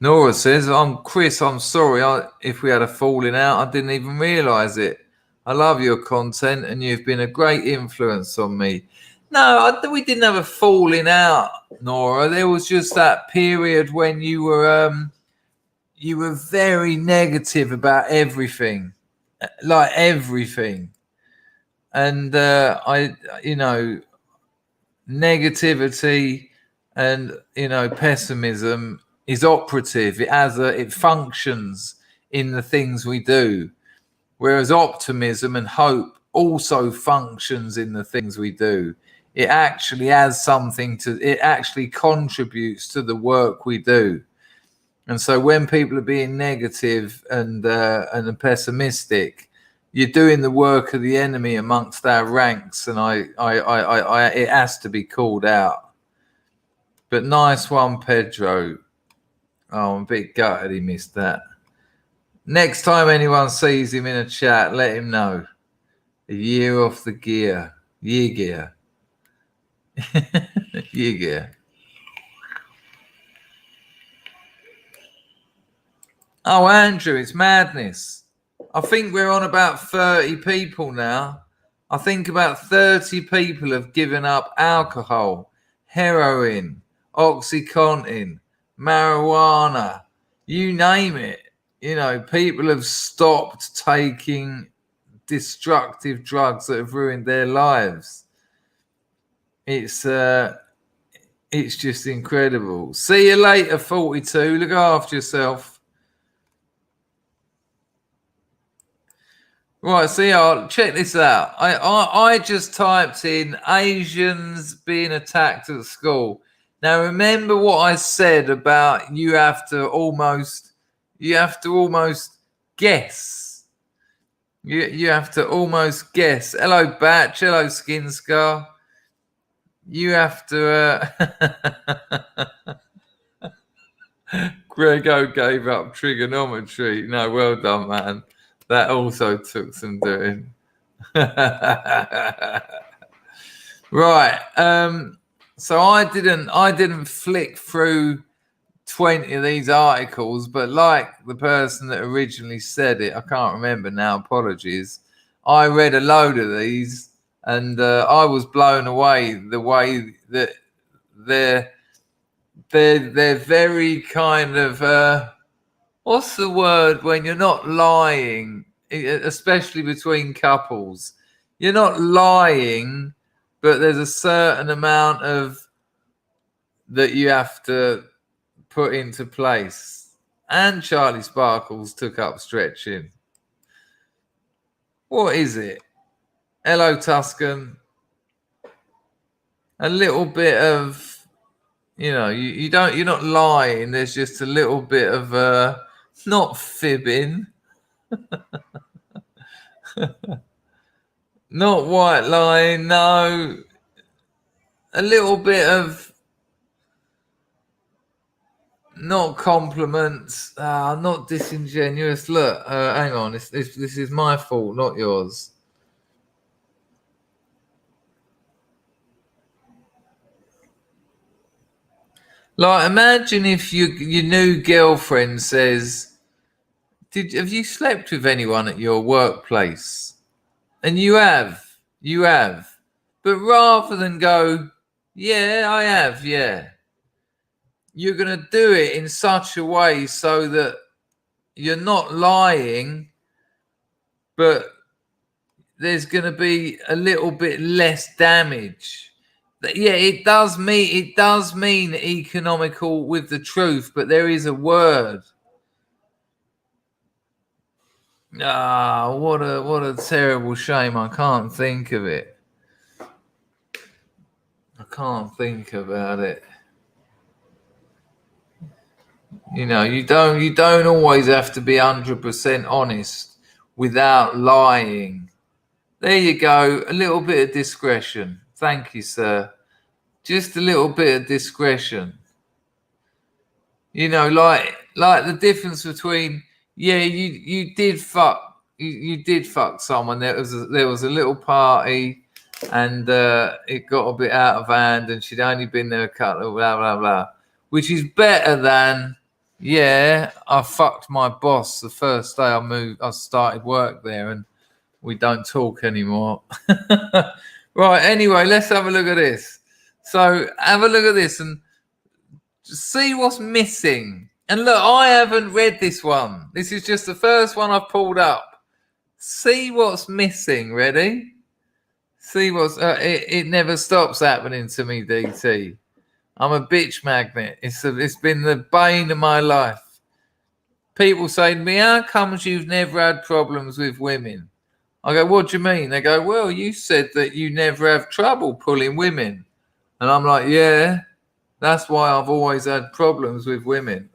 Nora says, I'm Chris, I'm sorry if we had a falling out. I didn't even realise it. I love your content and you've been a great influence on me. No, we didn't have a falling out, Nora. There was just that period when you were very negative about everything, like everything. And negativity and pessimism is operative. It functions in the things we do, whereas optimism and hope also functions in the things we do. It actually has something it actually contributes to the work we do. And so when people are being negative and pessimistic, you're doing the work of the enemy amongst our ranks, and it has to be called out. But nice one, Pedro. Oh, I'm a bit gutted he missed that. Next time anyone sees him in a chat, let him know. A year off the gear. Year gear. Year gear. Oh, Andrew, it's madness. I think we're on about 30 people now. I think about 30 people have given up alcohol, heroin, OxyContin, marijuana, you name it. People have stopped taking destructive drugs that have ruined their lives. It's just incredible. See you later, 42. Look after yourself. Right, so check this out. I just typed in Asians being attacked at school. Now remember what I said about you have to almost guess. You have to almost guess. Hello, Batch. Hello, Skin Scar. You have to. Grego gave up trigonometry. No, well done, man. That also took some doing. Right. So I didn't flick through 20 of these articles, but like the person that originally said it, I can't remember now, apologies. I read a load of these and I was blown away the way that they're very kind of what's the word when you're not lying, especially between couples? You're not lying, but there's a certain amount of that you have to put into place. And Charlie Sparkles took up stretching. What is it? Hello, Tuscan. A little bit of, you're not lying. There's just a little bit of not fibbing. Not white lying, no. A little bit of not compliments, not disingenuous. Look, hang on, this is my fault, not yours. Like, imagine if your new girlfriend says, have you slept with anyone at your workplace? And you have. But rather than go, yeah, I have, yeah, you're going to do it in such a way so that you're not lying, but there's going to be a little bit less damage. Yeah, it does mean economical with the truth, but there is a word. What a terrible shame. I can't think of it. I can't think about it. You don't always have to be 100% honest without lying. There you go. A little bit of discretion. Thank you, sir. Just a little bit of discretion. You know, like the difference between, yeah, you did fuck you did fuck someone. There was a little party, and it got a bit out of hand, and she'd only been there a couple of blah blah blah, which is better than, yeah, I fucked my boss the first day I started work there, and we don't talk anymore. Right, anyway, let's have a look at this. So have a look at this and see what's missing. And look, I haven't read this one. This is just the first one I've pulled up. See what's missing. Ready? See what's... it never stops happening to me, DT. I'm a bitch magnet. It's been the bane of my life. People say to me, how comes you've never had problems with women? I go, what do you mean? They go, well, you said that you never have trouble pulling women. And I'm like, yeah, that's why I've always had problems with women.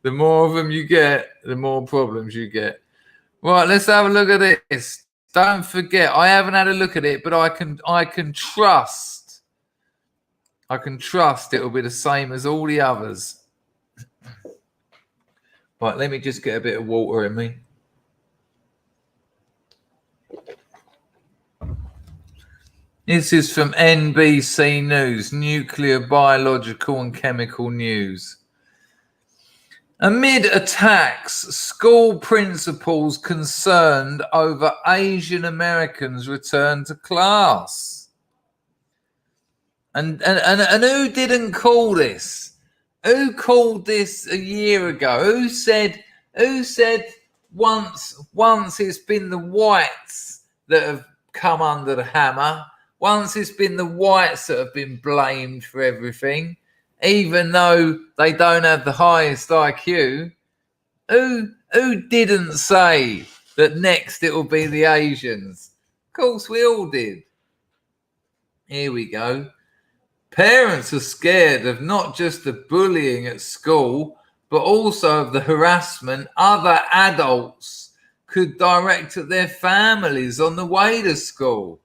The more of them you get, the more problems you get. Right, let's have a look at this. Don't forget, I haven't had a look at it, but I can trust. I can trust it'll be the same as all the others. Right, let me just get a bit of water in me. This is from NBC News, Nuclear, Biological and Chemical News. Amid attacks, school principals concerned over Asian Americans return to class. And who didn't call this? Who called this a year ago? Who said once it's been the whites that have come under the hammer? Once it's been the whites that have been blamed for everything, even though they don't have the highest IQ. Who didn't say that next it will be the Asians? Of course, we all did. Here we go. Parents are scared of not just the bullying at school, but also of the harassment other adults could direct at their families on the way to school.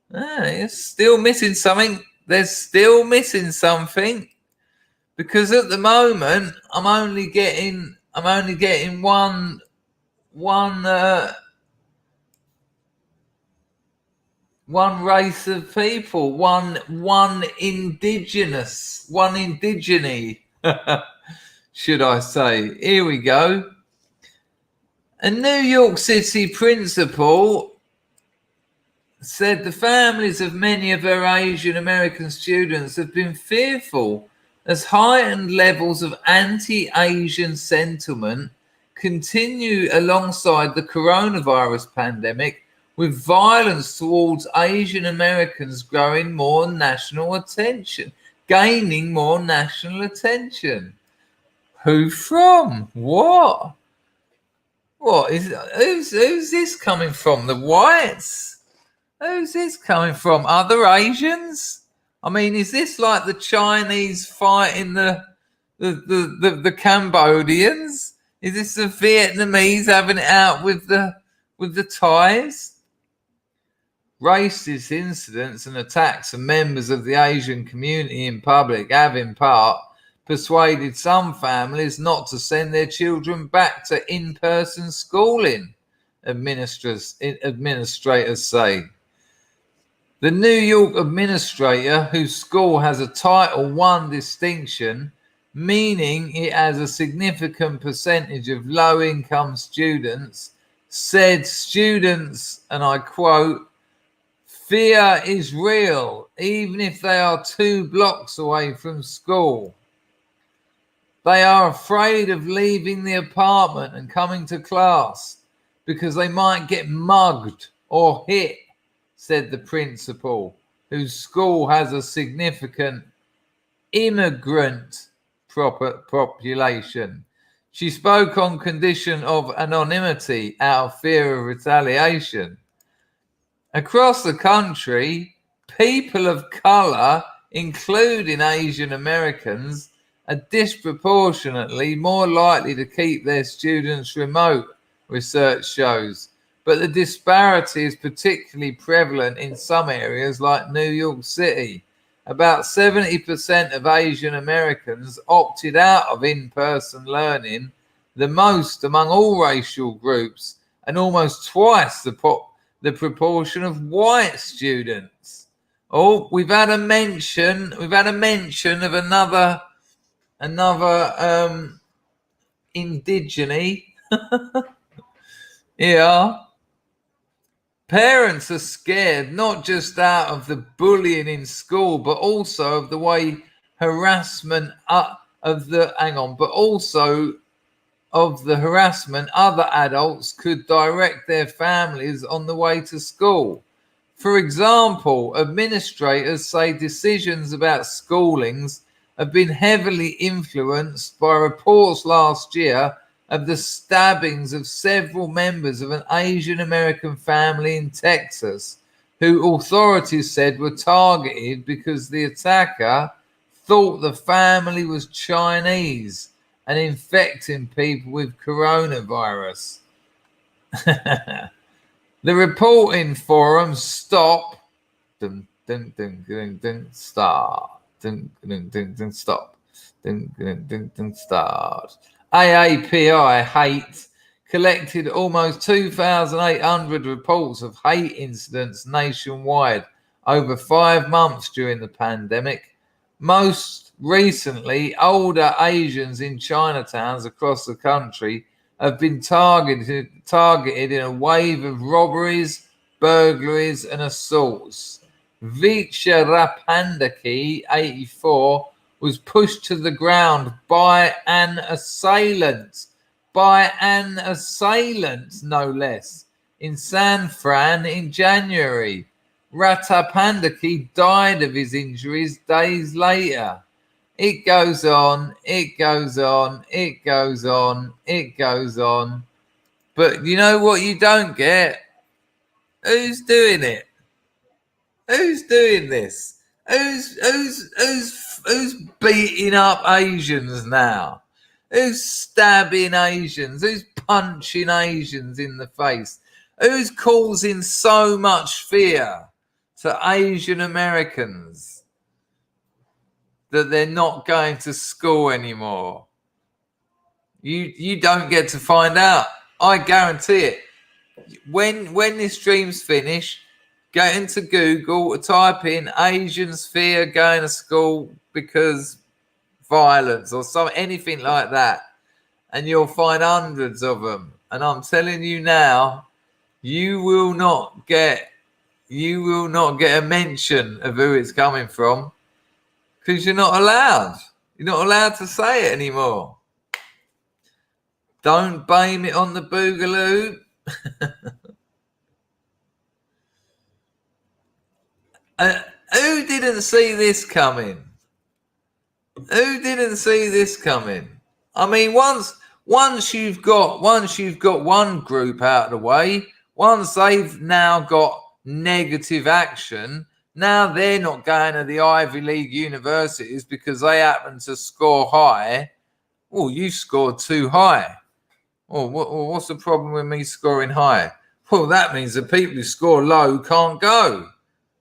It's still missing something. There's still missing something, because at the moment I'm only getting one race of people, one indigenous, one indigene, should I say. Here we go. A New York City principal said the families of many of her Asian American students have been fearful as heightened levels of anti-Asian sentiment continue alongside the coronavirus pandemic, with violence towards Asian Americans gaining more national attention. Who from? What? Who's this coming from? The whites? Who's this coming from? Other Asians? I mean, is this like the Chinese fighting the Cambodians? Is this the Vietnamese having it out with the Thais? Racist incidents and attacks on members of the Asian community in public have in part persuaded some families not to send their children back to in-person schooling, administrators say. The New York administrator, whose school has a Title I distinction, meaning it has a significant percentage of low-income students, said students, and I quote, "Fear is real, even if they are 2 blocks away from school. They are afraid of leaving the apartment and coming to class because they might get mugged or hit," said the principal, whose school has a significant immigrant population. She spoke on condition of anonymity out of fear of retaliation. Across the country, people of color, including Asian Americans, are disproportionately more likely to keep their students remote, research shows, but the disparity is particularly prevalent in some areas like New York City. About 70% of Asian Americans opted out of in-person learning, the most among all racial groups, and almost twice the proportion of white students. Oh, we've had a mention of another indigene. Yeah. Parents are scared not just out of the bullying in school, but also of the way harassment of the harassment other adults could direct their families on the way to school. For example, administrators say decisions about schoolings have been heavily influenced by reports last year of the stabbings of several members of an Asian American family in Texas, who authorities said were targeted because the attacker thought the family was Chinese and infecting people with coronavirus. The reporting forum Stop dun, dun, dun, dun, dun, start dun, dun, dun, dun, stop dun, dun, dun, dun, start AAPI Hate collected almost 2,800 reports of hate incidents nationwide over 5 months during the pandemic. Most recently, older Asians in Chinatowns across the country have been targeted in a wave of robberies, burglaries, and assaults. Vicharapandaki, 84, was pushed to the ground by an assailant, no less, in San Fran in January. Ratapandaki died of his injuries days later. It goes on, it goes on, it goes on, it goes on. But you know what you don't get? Who's doing it? Who's doing this? Who's beating up Asians now? Who's stabbing Asians? Who's punching Asians in the face? Who's causing so much fear to Asian Americans that they're not going to school anymore? You don't get to find out. I guarantee it. When this stream's finished, go into Google, type in Asians fear going to school because violence or anything like that, and you'll find hundreds of them. And I'm telling you now, you will not get a mention of who it's coming from, because you're not allowed. You're not allowed to say it anymore. Don't blame it on the Boogaloo. Who didn't see this coming? Who didn't see this coming? I mean, once you've got one group out of the way, once they've now got negative action, now they're not going to the Ivy League universities because they happen to score high. Oh, you scored too high. Oh, what's the problem with me scoring high? Well, that means the people who score low can't go.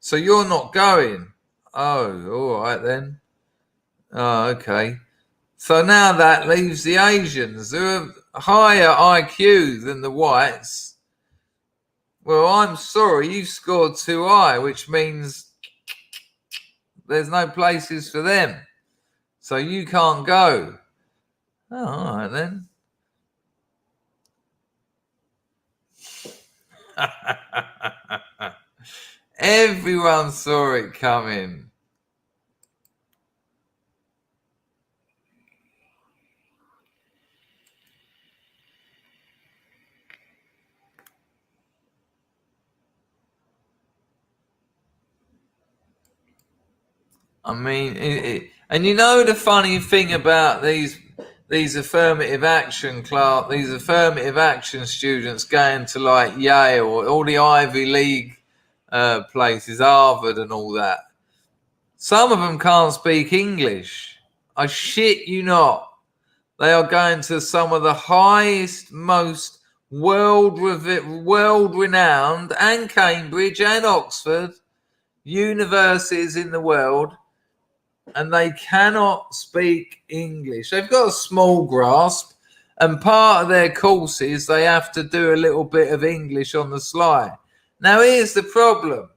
So you're not going. Oh, all right then. Oh, okay. So now that leaves the Asians who have higher IQ than the whites. Well, I'm sorry, you scored too high, which means there's no places for them. So you can't go. Oh, all right then. Everyone saw it coming. I mean, and you know the funny thing about these affirmative action students going to like Yale or all the Ivy League places, Harvard and all that. Some of them can't speak English. I shit you not. They are going to some of the highest, most world-renowned, and Cambridge and Oxford universities in the world, and they cannot speak English. They've got a small grasp, and part of their courses, they have to do a little bit of English on the sly. Now, here's the problem.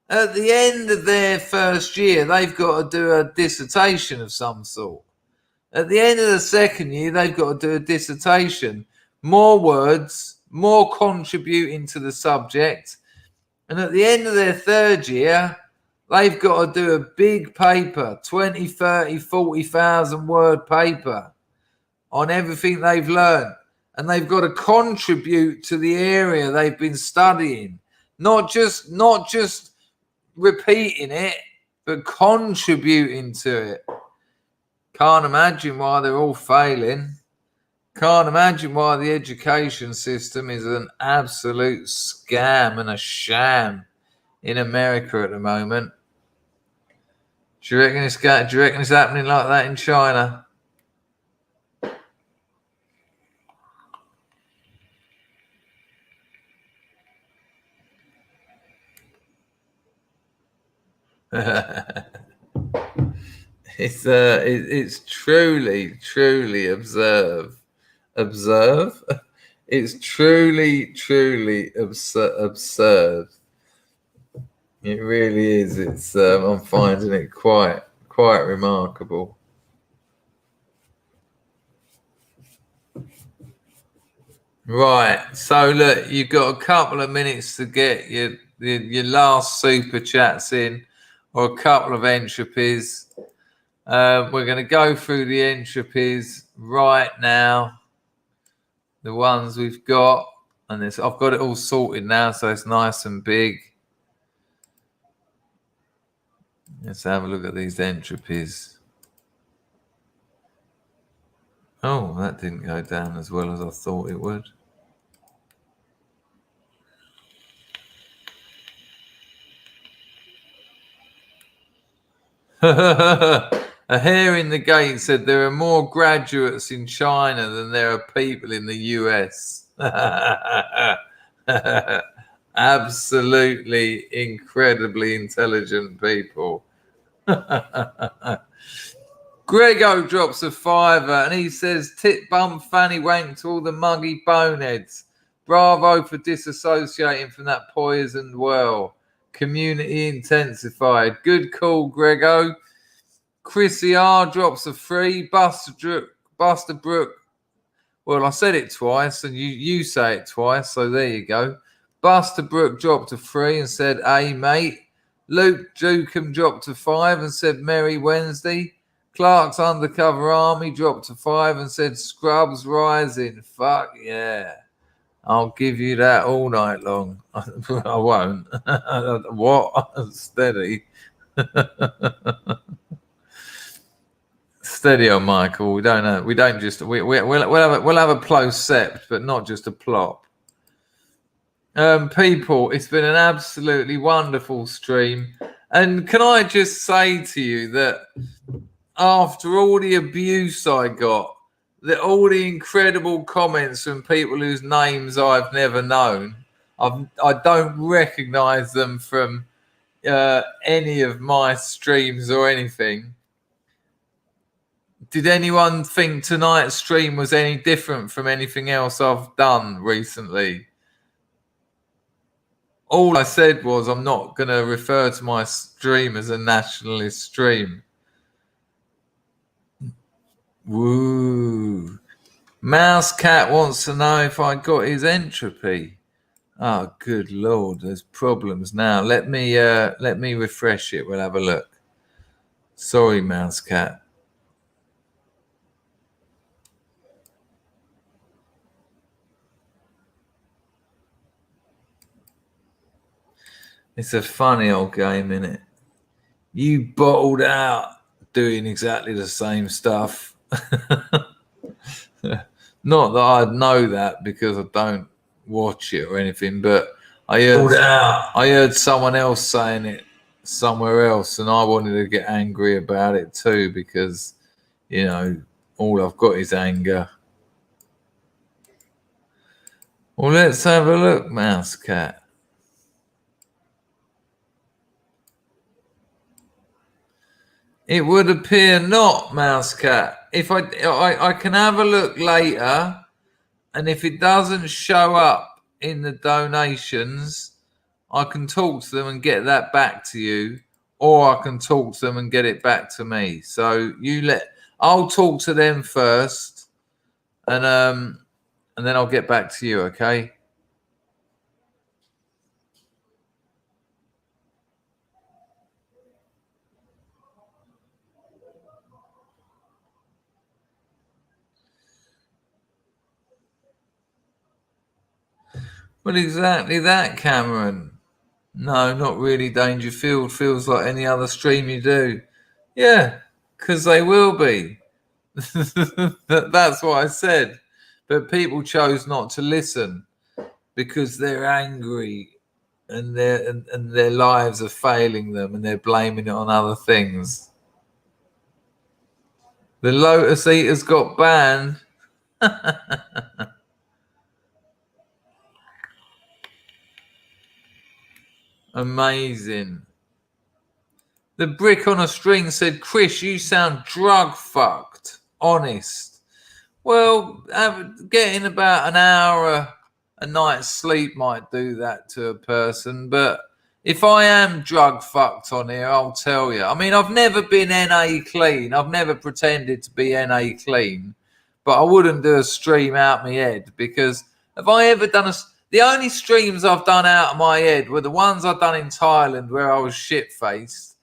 At the end of their first year, they've got to do a dissertation of some sort. At the end of the second year, they've got to do a dissertation. More words, more contributing to the subject. And at the end of their third year, they've got to do a big paper, 20, 30, 40,000 word paper on everything they've learned. And they've got to contribute to the area they've been studying. Not just repeating it, but contributing to it. Can't imagine why they're all failing. Can't imagine why the education system is an absolute scam and a sham in America at the moment. Do you reckon it's happening like that in China? It's truly absurd. It's truly absurd. It really is. It's I'm finding it quite remarkable. Right. So look, you've got a couple of minutes to get your last super chats in, or a couple of entropies. We're going to go through the entropies right now. The ones we've got, and I've got it all sorted now, so it's nice and big. Let's have a look at these entropies. Oh, that didn't go down as well as I thought it would. A hair in the gate said there are more graduates in China than there are people in the US. Absolutely incredibly intelligent people. Grego drops a $5 and he says, tit bump fanny wank to all the muggy boneheads. Bravo for disassociating from that poisoned well. Community intensified. Good call, Grego. Chrissy R drops a $3. Buster Brook. Well, I said it twice and you say it twice, so there you go. Buster Brook dropped a $3 and said, hey, mate. Luke Dukem dropped a 5 and said, Merry Wednesday. Clark's Undercover Army dropped a 5 and said, Scrubs rising. Fuck yeah. I'll give you that all night long. I won't. What? Steady. Steady on Michael. We don't know. We don't just. We'll have a close-sept, but not just a plop. People, it's been an absolutely wonderful stream. And can I just say to you that after all the abuse I got, all the incredible comments from people whose names I've never known, I don't recognise them from any of my streams or anything. Did anyone think tonight's stream was any different from anything else I've done recently? All I said was I'm not going to refer to my stream as a nationalist stream. Woo. Mouse Cat wants to know if I got his entropy. Oh, good Lord, there's problems now. Let me refresh it. We'll have a look. Sorry, Mouse Cat. It's a funny old game, innit? You bottled out doing exactly the same stuff. Not that I'd know that because I don't watch it or anything, but I heard someone else saying it somewhere else, and I wanted to get angry about it too because, you know, all I've got is anger. Well, let's have a look, Mouse Cat. It would appear not, Mouse Cat. If I can have a look later, and if it doesn't show up in the donations, I can talk to them and get that back to you, or I can talk to them and get it back to me. So I'll talk to them first, and then I'll get back to you. Okay. Well, exactly that, Cameron. No, not really. Dangerfield feels like any other stream you do. Yeah, because they will be. That's what I said. But people chose not to listen because they're angry and their lives are failing them and they're blaming it on other things. The Lotus Eaters got banned. Amazing. The brick on a string said, Chris, you sound drug fucked. Honest. Well, getting about an hour a night's sleep might do that to a person, but if I am drug fucked on here, I'll tell you. I mean, I've never been NA clean. I've never pretended to be NA clean, but I wouldn't do a stream out my head because have I ever done the only streams I've done out of my head were the ones I've done in Thailand where I was shit-faced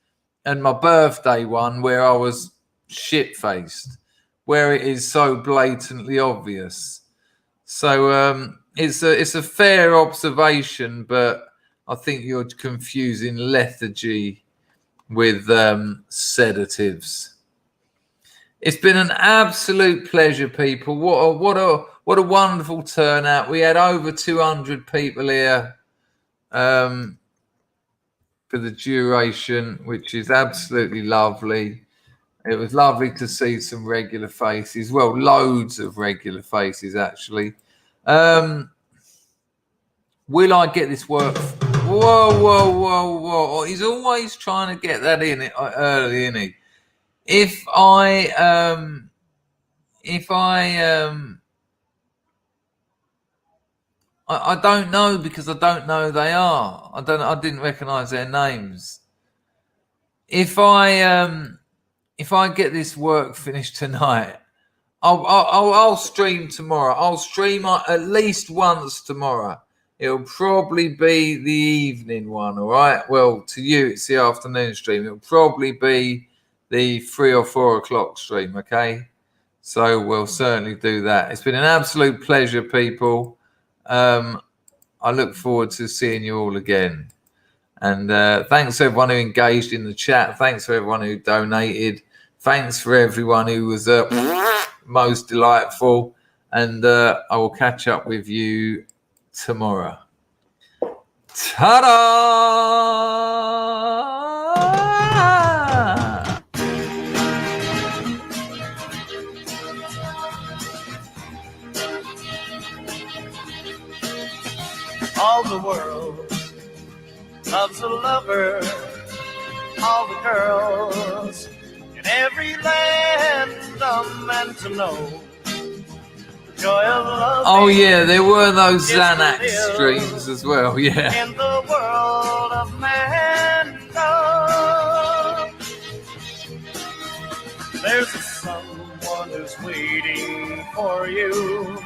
and my birthday one where I was shit-faced, where it is so blatantly obvious. So it's a fair observation, but I think you're confusing lethargy with sedatives. It's been an absolute pleasure, people. What a wonderful turnout. We had over 200 people here for the duration, which is absolutely lovely. It was lovely to see some regular faces. Well, loads of regular faces, actually. Will I get this work? Whoa. He's always trying to get that in early, isn't he? I don't know because I don't know who they are. I didn't recognize their names. If I get this work finished tonight, I'll stream tomorrow. I'll stream at least once tomorrow. It'll probably be the evening one, all right? Well, to you, it's the afternoon stream. It'll probably be the 3 or 4 o'clock stream, okay? So we'll certainly do that. It's been an absolute pleasure, people. I look forward to seeing you all again. And thanks to everyone who engaged in the chat. Thanks for everyone who donated. Thanks for everyone who was most delightful. And I will catch up with you tomorrow. Ta-da! All the world loves a lover. All the girls in every land are meant to know. Joy of love. Oh yeah, there were those Xanax streams as well. Yeah. In the world of mankind, there's someone who's waiting for you.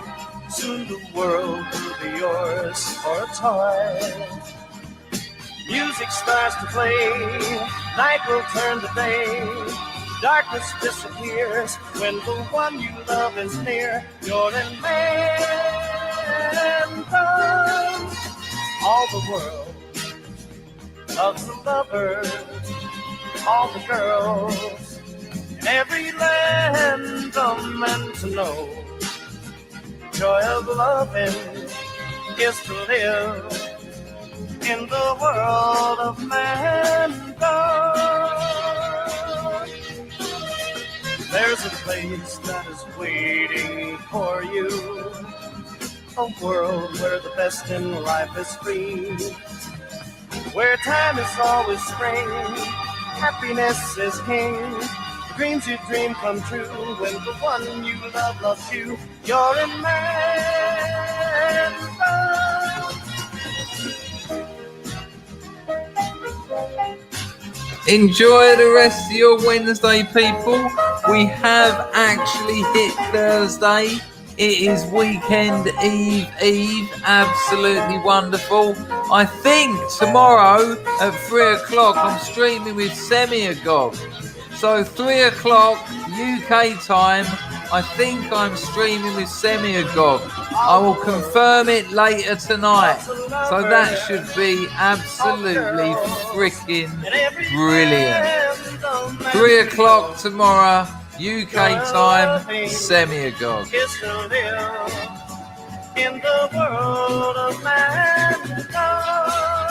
Soon the world will be yours for a time. Music starts to play, night will turn to day. Darkness disappears when the one you love is near. You're in mankind. All the world loves the lovers, all the girls in every land are meant to know. Joy of loving is to live in the world of mankind. There's a place that is waiting for you. A world where the best in life is free, where time is always spring, happiness is king. The dreams you dream come true when the one you love loves you. You're in man. Enjoy the rest of your Wednesday, people. We have actually hit Thursday. It is weekend eve, absolutely wonderful. I think tomorrow at 3 o'clock I'm streaming with Semi-Agog. So 3 o'clock UK time, I think I'm streaming with Semi-Agog. I will confirm it later tonight. So that should be absolutely freaking brilliant. 3 o'clock tomorrow UK time, Semi-Agog. Is to live in the world of mankind.